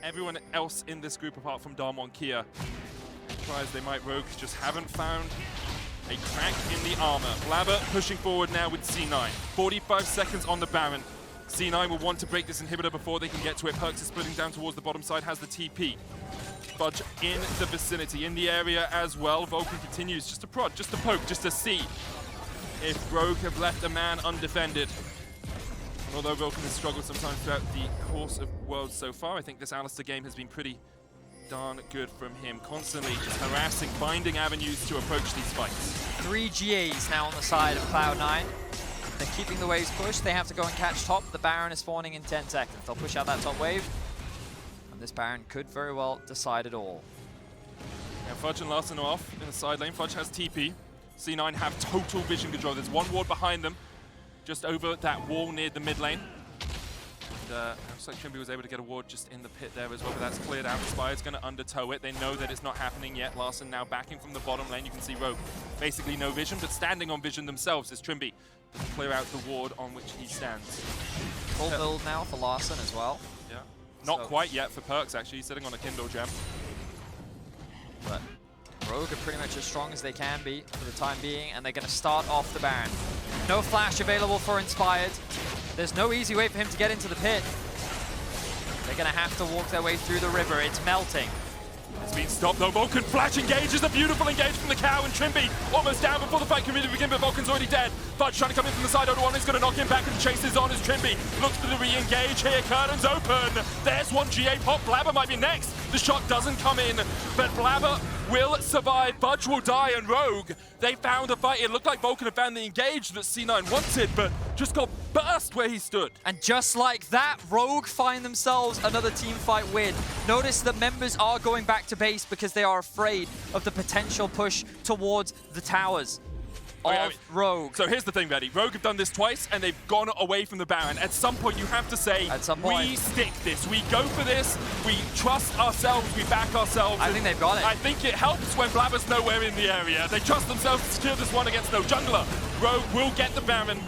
everyone else in this group apart from Darmon Kia. Try as they might, Rogue just haven't found a crack in the armor. Blabber pushing forward now with C9. 45 seconds on the Baron. C9 will want to break this inhibitor before they can get to it. Perks is splitting down towards the bottom side, has the TP. Fudge in the vicinity, in the area as well. Vulcan continues just to prod, just to poke, just to see if Rogue have left a man undefended. And although Vulcan has struggled sometimes throughout the course of Worlds so far, I think this Alistair game has been pretty darn good from him. Constantly just harassing, finding avenues to approach these fights. 3 GAs now on the side of Cloud9. They're keeping the waves pushed. They have to go and catch top. The Baron is spawning in 10 seconds. They'll push out that top wave. And this Baron could very well decide it all. Yeah, Fudge and Larssen are off in the side lane. Fudge has TP. C9 have total vision control. There's one ward behind them, just over that wall near the mid lane. And looks like Trimby was able to get a ward just in the pit there as well, but that's cleared out. Spire's going to undertow it. They know that it's not happening yet. Larssen now backing from the bottom lane. You can see Rogue basically no vision, but standing on vision themselves as Trimby clear out the ward on which he stands. Full build now for Larssen as well. Yeah. Not quite yet for Perks, actually. He's sitting on a Kindle gem. But Rogue are pretty much as strong as they can be for the time being, and they're going to start off the Baron. No flash available for Inspired. There's no easy way for him to get into the pit. They're going to have to walk their way through the river. It's melting. It's been stopped though. Vulcan flash engages, a beautiful engage from the cow, and Trimby almost down before the fight can really begin, but Vulcan's already dead. Fudge trying to come in from the side, Oda1 is going to knock him back, and the chase is on as Trimby looks for the re-engage here. Curtains open. There's one GA pop. Blabber might be next. The shot doesn't come in, but Blabber will survive. Fudge will die, and Rogue, they found a fight. It looked like Vulcan had found the engage that C9 wanted, but just got burst where he stood. And just like that, Rogue find themselves another team fight win. Notice that members are going back to base because they are afraid of the potential push towards the towers of Rogue. So here's the thing, Betty. Rogue have done this twice, and they've gone away from the Baron. At some point, you have to say, we stick this. We go for this. We trust ourselves. We back ourselves. I think they've got it. I think it helps when Blabber's nowhere in the area. They trust themselves to secure this one against no jungler. Rogue will get the Baron,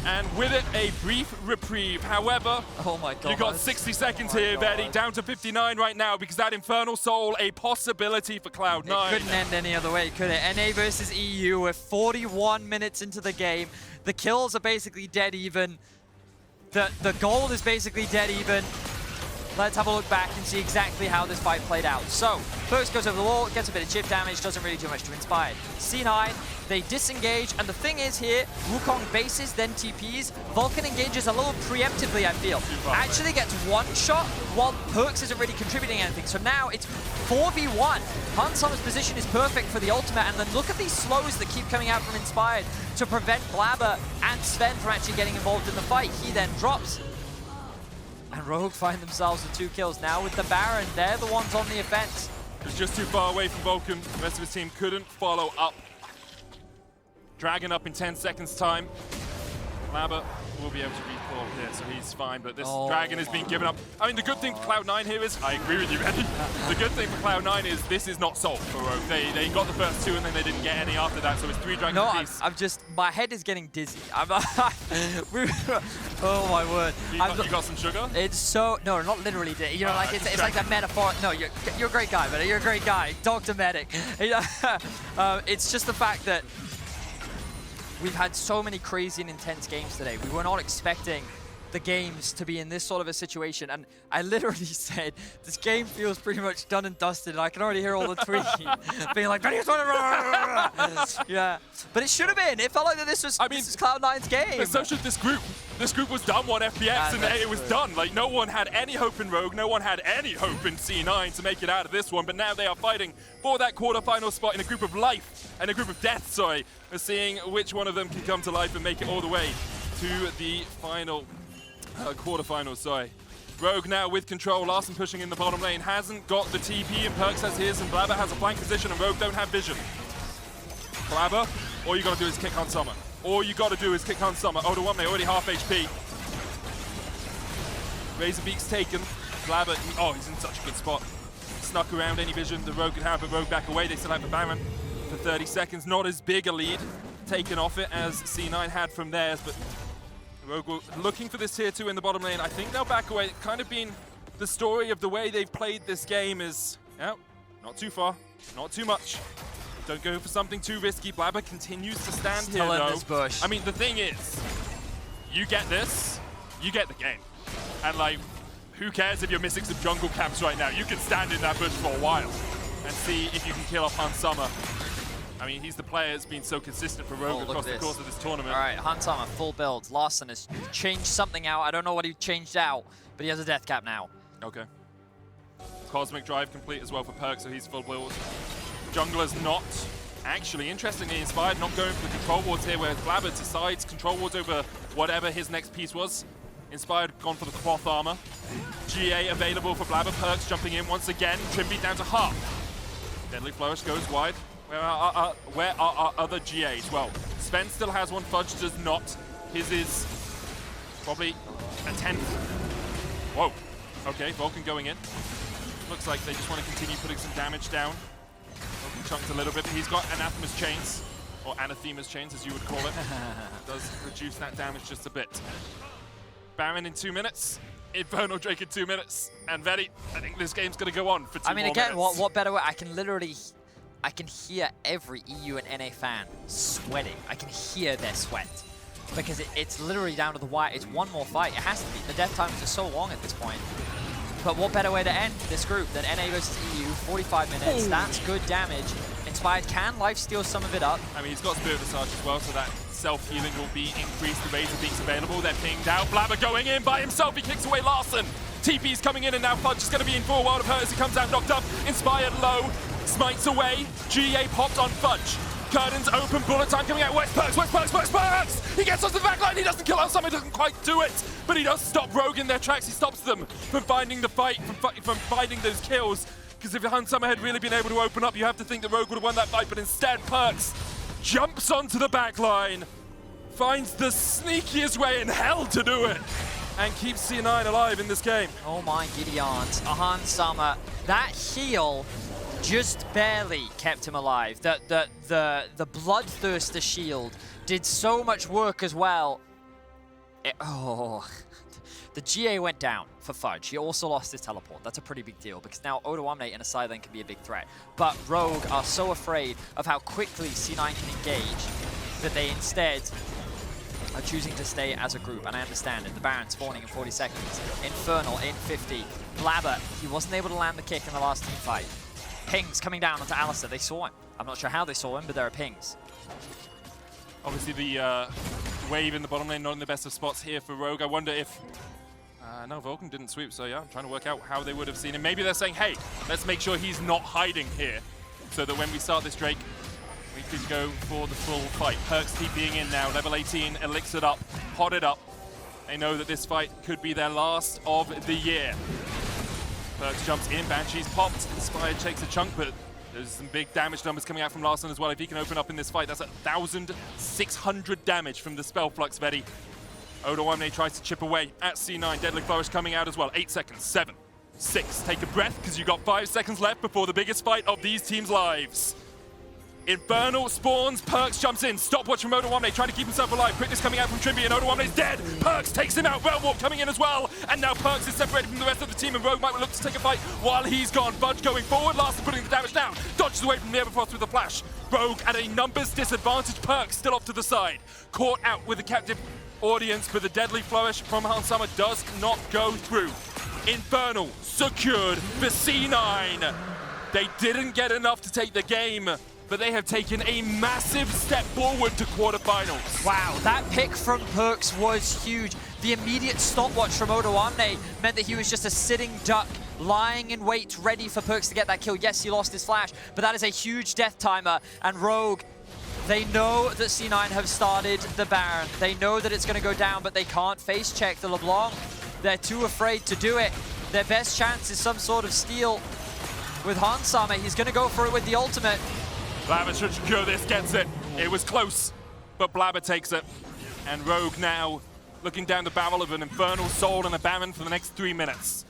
and with it, a brief reprieve. However, oh my God, you got 60 seconds here, Betty, down to 59 right now, because that Infernal Soul, a possibility for Cloud9. It couldn't end any other way, could it? NA versus EU, we're 41 minutes into the game. The kills are basically dead even. The gold is basically dead even. Let's have a look back and see exactly how this fight played out. So, first goes over the wall, gets a bit of chip damage, doesn't really do much to Inspire. C9, they disengage, and the thing is here, Wukong bases, then TPs. Vulcan engages a little preemptively, I feel. Actually gets one shot, while Perks isn't really contributing anything. So now it's 4v1. Hansama's position is perfect for the ultimate, and then look at these slows that keep coming out from Inspired to prevent Blabber and Sven from actually getting involved in the fight. He then drops. And Rogue find themselves with 2 kills. Now with the Baron, they're the ones on the offense. It's just too far away from Vulcan. The rest of his team couldn't follow up. Dragon up in 10 seconds time. Blabber will be able to recall here, so he's fine, but this Dragon has been given up. I mean, the good thing for Cloud9 here is, I agree with you, Eddie. The good thing for Cloud9 is this is not solved for Rogue. They got the first 2 and then they didn't get any after that, so it's 3 Dragons apiece. I'm just, my head is getting dizzy. Oh my word. You got some sugar? It's so, no, not literally dizzy. You know, like it's like a metaphor. No, you're a great guy, but you're a great guy. Dr. Medic. It's just the fact that we've had so many crazy and intense games today. We were not expecting the games to be in this sort of a situation, and I literally said this game feels pretty much done and dusted, and I can already hear all the tweeting being like, yeah, but it should have been. It felt like that this was Cloud9's game. But so should this group. This group was done 1 FPX and it was done. Like, no one had any hope in Rogue, no one had any hope in C9 to make it out of this one, but now they are fighting for that quarterfinal spot in a group of life and a group of death, sorry. We're seeing which one of them can come to life and make it all the way to the final quarterfinal, sorry. Rogue now with control, Larssen pushing in the bottom lane, hasn't got the TP, and Perkz has his, and Blabber has a flank position, and Rogue don't have vision. Blabber, all you gotta do is kick on Summer. All you gotta do is kick on Summer. Oda1 already half HP. Razorbeak's taken. Blabber, he's in such a good spot. Snuck around any vision the Rogue could have, but Rogue back away. They still have the Baron for 30 seconds. Not as big a lead taken off it as C9 had from theirs, but Rogue looking for this tier 2 in the bottom lane. I think they'll back away. It's kind of been the story of the way they've played this game is, not too far, not too much. Don't go for something too risky. Blabber continues to stand here, though. This bush. I mean, the thing is, you get this, you get the game. And, like, who cares if you're missing some jungle camps right now? You can stand in that bush for a while and see if you can kill off Hans Summer. I mean, he's the player that's been so consistent for Rogue across the course of this tournament. All right, Hans Summer, full build. Larssen has changed something out. I don't know what he changed out, but he has a death cap now. Okay. Cosmic Drive complete as well for Perkz, so he's full build. Jungler's not actually, interestingly, Inspired not going for the control wards here, whereas Blabber decides control wards over whatever his next piece was. Inspired gone for the cloth armor. GA available for Blabber. Perkz jumping in once again. Trimbeat down to half. Deadly Flourish goes wide. Where are our other GAs? Well, Sven still has one, Fudge does not. His is probably a 10th. Whoa. Okay, Vulcan going in. Looks like they just want to continue putting some damage down. Vulcan chunked a little bit, but he's got Anathema's Chains, or Anathema's Chains as you would call it. Does reduce that damage just a bit. Baron in 2 minutes. Infernal Drake in 2 minutes. And Vedi, I think this game's going to go on for 2 more minutes. I mean, again, what better way? I can hear every EU and NA fan sweating. I can hear their sweat. Because it's literally down to the wire. It's one more fight. It has to be. The death times are so long at this point. But what better way to end this group than NA versus EU, 45 minutes. Ooh. That's good damage. Inspired can lifesteal some of it up. I mean, he's got Spirit Visage as well, so that self-healing will be increased. The Razorbeak's available. They're pinged out. Blabber going in by himself. He kicks away Larssen. TP's coming in, and now Fudge is going to be in for a world of hurt as he comes out knocked up. Inspired low. Smites away. GA popped on Fudge. Curtains open. Bullet time coming out. Where's Perkz? Where's Perkz? Where's Perkz? He gets onto the back line. He doesn't kill Hans Summer. Doesn't quite do it. But he does stop Rogue in their tracks. He stops them from finding the fight, from finding those kills. Because if Hans Summer had really been able to open up, you have to think that Rogue would have won that fight. But instead, Perkz jumps onto the back line, finds the sneakiest way in hell to do it, and keeps C9 alive in this game. Oh my Gideons. Hans Summer, that heal just barely kept him alive. The Bloodthirster shield did so much work as well. The GA went down for Fudge. He also lost his teleport. That's a pretty big deal because now Oda1 in a side lane can be a big threat. But Rogue are so afraid of how quickly C9 can engage that they instead are choosing to stay as a group, and I understand it. The Baron spawning in 40 seconds. Infernal in 50. Blabber, he wasn't able to land the kick in the last team fight. Pings coming down onto Alistar. They saw him. I'm not sure how they saw him, but there are pings. Obviously the wave in the bottom lane not in the best of spots here for Rogue. I wonder if... no, Vulcan didn't sweep, so yeah, I'm trying to work out how they would have seen him. Maybe they're saying, hey, let's make sure he's not hiding here, so that when we start this Drake, we could go for the full fight. Perkz TPing in now, level 18, elixired up, potted up. They know that this fight could be their last of the year. Perkz jumps in, Banshee's popped, Inspired takes a chunk, but there's some big damage numbers coming out from Larssen as well. If he can open up in this fight, that's 1,600 damage from the Spell Flux, Vedi. Oda1 tries to chip away at C9. Deadly Flourish coming out as well. 8 seconds, 7, 6. Take a breath, because you've got 5 seconds left before the biggest fight of these teams' lives. Infernal spawns, Perks jumps in, stopwatch from Odoamne, trying to keep himself alive. Quickness coming out from Trimby, and Odoamne's dead. Perks takes him out, Realm Warp coming in as well. And now Perks is separated from the rest of the team, and Rogue might look to take a fight while he's gone. Fudge going forward, Larson putting the damage down. Dodges away from the Everfrost with a flash. Rogue at a numbers disadvantage, Perks still off to the side. Caught out with a captive audience, but the deadly flourish from Hansama does not go through. Infernal secured for C9. They didn't get enough to take the game, but they have taken a massive step forward to quarterfinals. Wow, that pick from Perks was huge. The immediate stopwatch from Odoamne meant that he was just a sitting duck, lying in wait, ready for Perks to get that kill. Yes, he lost his flash, but that is a huge death timer. And Rogue, they know that C9 have started the Baron. They know that it's going to go down, but they can't face check the LeBlanc. They're too afraid to do it. Their best chance is some sort of steal with Hansama. He's going to go for it with the ultimate. Blabber should secure this, gets it. It was close, but Blabber takes it. And Rogue now looking down the barrel of an Infernal Soul and a Baron for the next 3 minutes.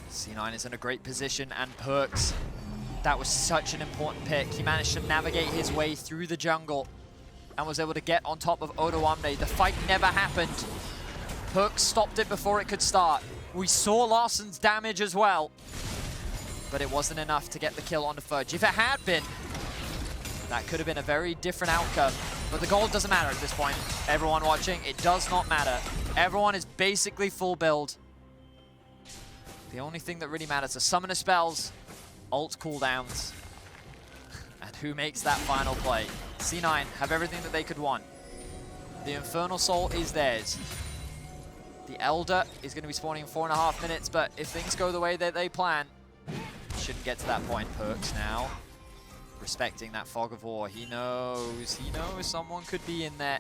C9 is in a great position, and Perks, that was such an important pick. He managed to navigate his way through the jungle and was able to get on top of Odoamne. The fight never happened. Perks stopped it before it could start. We saw Larson's damage as well, but it wasn't enough to get the kill on the Fudge. If it had been, that could have been a very different outcome. But the gold doesn't matter at this point. Everyone watching, it does not matter. Everyone is basically full build. The only thing that really matters are summoner spells, ult cooldowns, and who makes that final play. C9 have everything that they could want. The Infernal Soul is theirs. The Elder is going to be spawning in 4.5 minutes, but if things go the way that they plan, shouldn't get to that point. Perks now respecting that fog of war. He knows someone could be in there.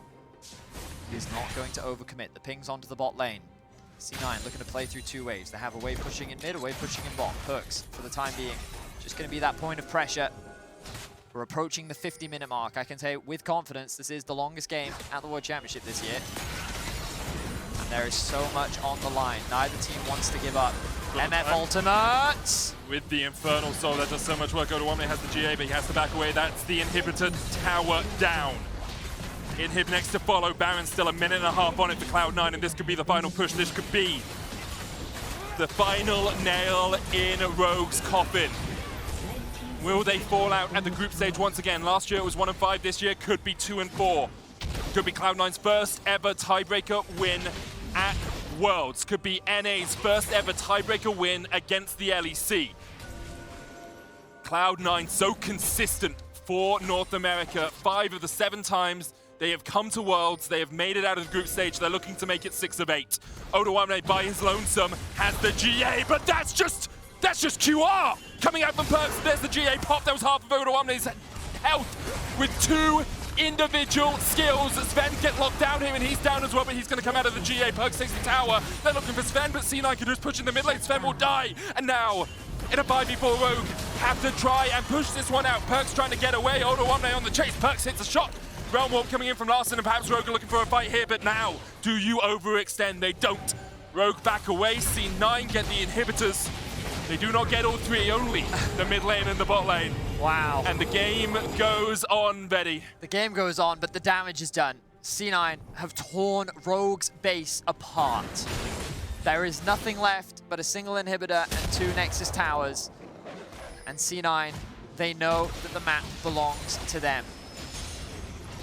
He's not going to overcommit. The ping's onto the bot lane. C9 looking to play through 2 waves. They have a wave pushing in mid, a wave pushing in bot. Perks, for the time being, just going to be that point of pressure. We're approaching the 50-minute mark. I can say with confidence this is the longest game at the World Championship this year. And there is so much on the line. Neither team wants to give up. MF ultimate! With the Infernal Soul, that does so much work. Odoamne has the GA, but he has to back away. That's the Inhibitor tower down. Inhib next to follow. Baron still 1.5 minutes on it for Cloud9, and this could be the final push. This could be the final nail in Rogue's coffin. Will they fall out at the group stage once again? Last year it was 1-5, this year could be 2-4. Could be Cloud9's first ever tiebreaker win at Worlds. Could be NA's first ever tiebreaker win against the LEC. Cloud9 so consistent for North America. 5 of the 7 times they have come to Worlds, they have made it out of the group stage. They're looking to make it 6 of 8. Odoamne by his lonesome has the GA, but that's just QR! Coming out from Perks, there's the GA pop. That was half of Odoamne's health with 2 individual skills. Sven get locked down here, and he's down as well, but he's going to come out of the GA. Perks takes the tower. They're looking for Sven, but C9 can just push in the mid lane. Sven will die. And now, in a 5v4, Rogue have to try and push this one out. Perks trying to get away. Odoamne on the chase. Perks hits a shot. Realm Warp coming in from Larson, and perhaps Rogue are looking for a fight here, but now, do you overextend? They don't. Rogue back away. C9 get the inhibitors. They do not get all 3, only the mid lane and the bot lane. Wow. And the game goes on, Betty. The game goes on, but the damage is done. C9 have torn Rogue's base apart. There is nothing left but a single inhibitor and 2 Nexus towers. And C9, they know that the map belongs to them.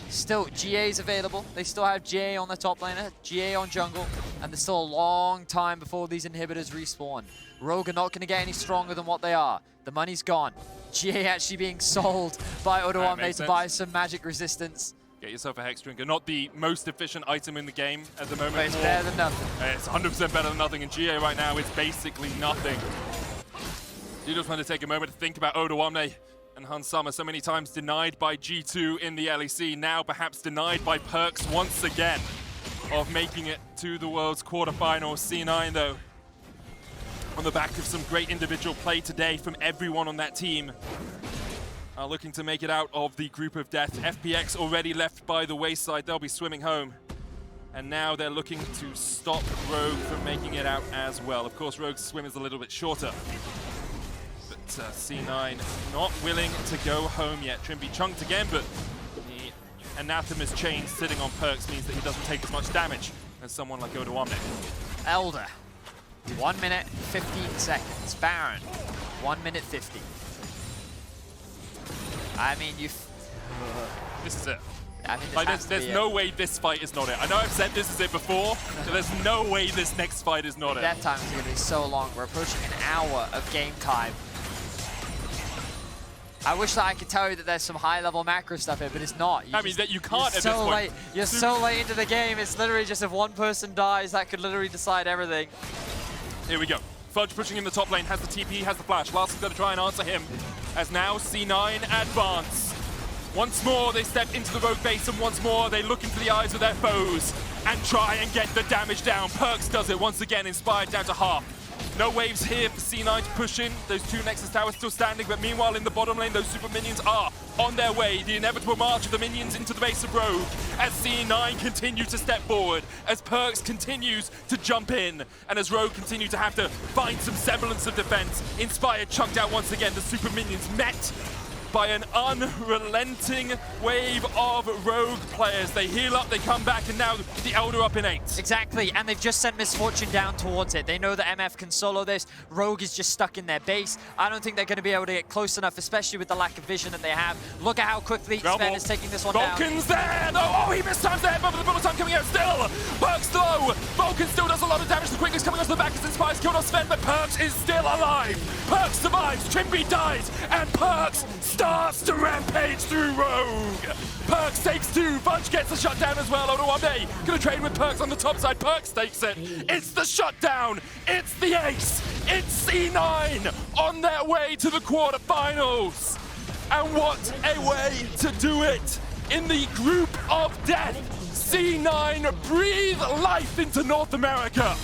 Still, GA's available. They still have GA on the top laner, GA on jungle, and there's still a long time before these inhibitors respawn. Rogue are not going to get any stronger than what they are. The money's gone. GA actually being sold by Odoamne to buy some magic resistance. Get yourself a Hex Drinker. Not the most efficient item in the game at the moment. But it's better than nothing. It's 100% better than nothing, and GA right now is basically nothing. You just want to take a moment to think about Odoamne and Hansama, so many times denied by G2 in the LEC, now perhaps denied by Perks once again of making it to the World's quarterfinals. C9 though, on the back of some great individual play today from everyone on that team, are looking to make it out of the group of death. FPX already left by the wayside, they'll be swimming home. And now they're looking to stop Rogue from making it out as well. Of course, Rogue's swim is a little bit shorter. But C9 not willing to go home yet. Trimby chunked again, but the Anathema's chain sitting on Perks means that he doesn't take as much damage as someone like Odoamne. Elder, 1 minute, 15 seconds. Baron, 1 minute 50. I mean, This is it. I mean, Like, there's no way this fight is not it. I know I've said this is it before, but there's no way this next fight is not it. Death time is going to be so long. We're approaching an hour of game time. I wish that I could tell you that there's some high-level macro stuff here, but it's not. I mean, that you can't at this point. Late. You're so late into the game. It's literally just if one person dies, that could literally decide everything. Here we go. Fudge pushing in the top lane, has the TP, has the flash. Last is going to try and answer him, as now C9 advance. Once more, they step into the Rogue base, and once more, they look into the eyes of their foes and try and get the damage down. Perks does it once again, inspired down to half. No waves here for C9 to push in. Those two Nexus towers still standing, but meanwhile in the bottom lane, those super minions are on their way. The inevitable march of the minions into the base of Rogue as C9 continue to step forward, as Perks continues to jump in, and as Rogue continue to have to find some semblance of defense. Inspired chunked out once again. The super minions met by an unrelenting wave of Rogue players. They heal up, they come back, and now the Elder up in 8. Exactly, and they've just sent Misfortune down towards it. They know that MF can solo this. Rogue is just stuck in their base. I don't think they're going to be able to get close enough, especially with the lack of vision that they have. Look at how quickly Sven is taking this one down. Vulcan's there! Oh, he mistimes the headbutt, but the bullet time coming out still! Perks low! Vulcan still does a lot of damage. The quickness coming off the back as Inspire's killed off Sven, but Perks is still alive! Perks survives, Trimby dies, and Perks starts to rampage through Rogue! Perks takes 2, Fudge gets the shutdown as well. Odoamne gonna trade with Perks on the top side. Perks takes it. It's the shutdown. It's the ace. It's C9 on their way to the quarterfinals. And what a way to do it in the group of death. C9 breathe life into North America.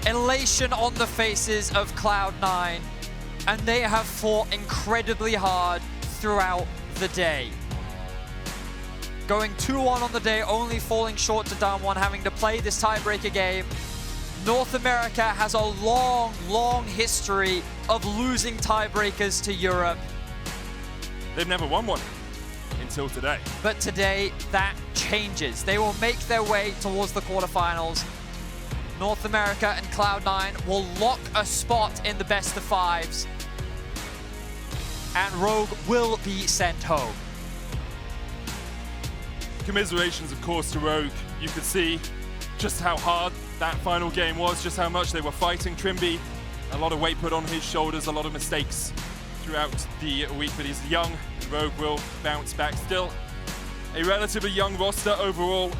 Elation on the faces of Cloud9, and they have fought incredibly hard throughout the day. Going 2-1 on the day, only falling short to down 1, having to play this tiebreaker game. North America has a long, long history of losing tiebreakers to Europe. They've never won one until today. But today, that changes. They will make their way towards the quarterfinals. North America and Cloud9 will lock a spot in the best of 5s. And Rogue will be sent home. Commiserations, of course, to Rogue. You could see just how hard that final game was, just how much they were fighting. Trimby, a lot of weight put on his shoulders, a lot of mistakes throughout the week, but he's young, and Rogue will bounce back. Still a relatively young roster overall.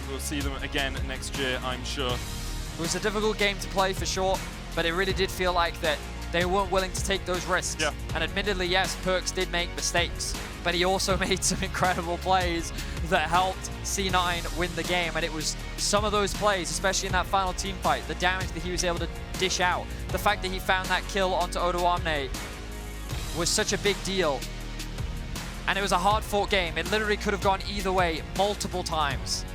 We'll see them again next year, I'm sure. It was a difficult game to play for sure, but it really did feel like that they weren't willing to take those risks. Yeah. And admittedly, yes, Perks did make mistakes, but he also made some incredible plays that helped C9 win the game. And it was some of those plays, especially in that final team fight, the damage that he was able to dish out, the fact that he found that kill onto Odoamne was such a big deal. And it was a hard-fought game. It literally could have gone either way multiple times.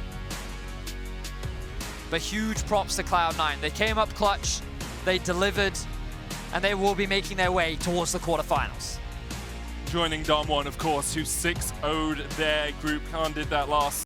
But huge props to Cloud9. They came up clutch, they delivered, and they will be making their way towards the quarterfinals. Joining Dom1, of course, who 6-0'd their group. Khan did that last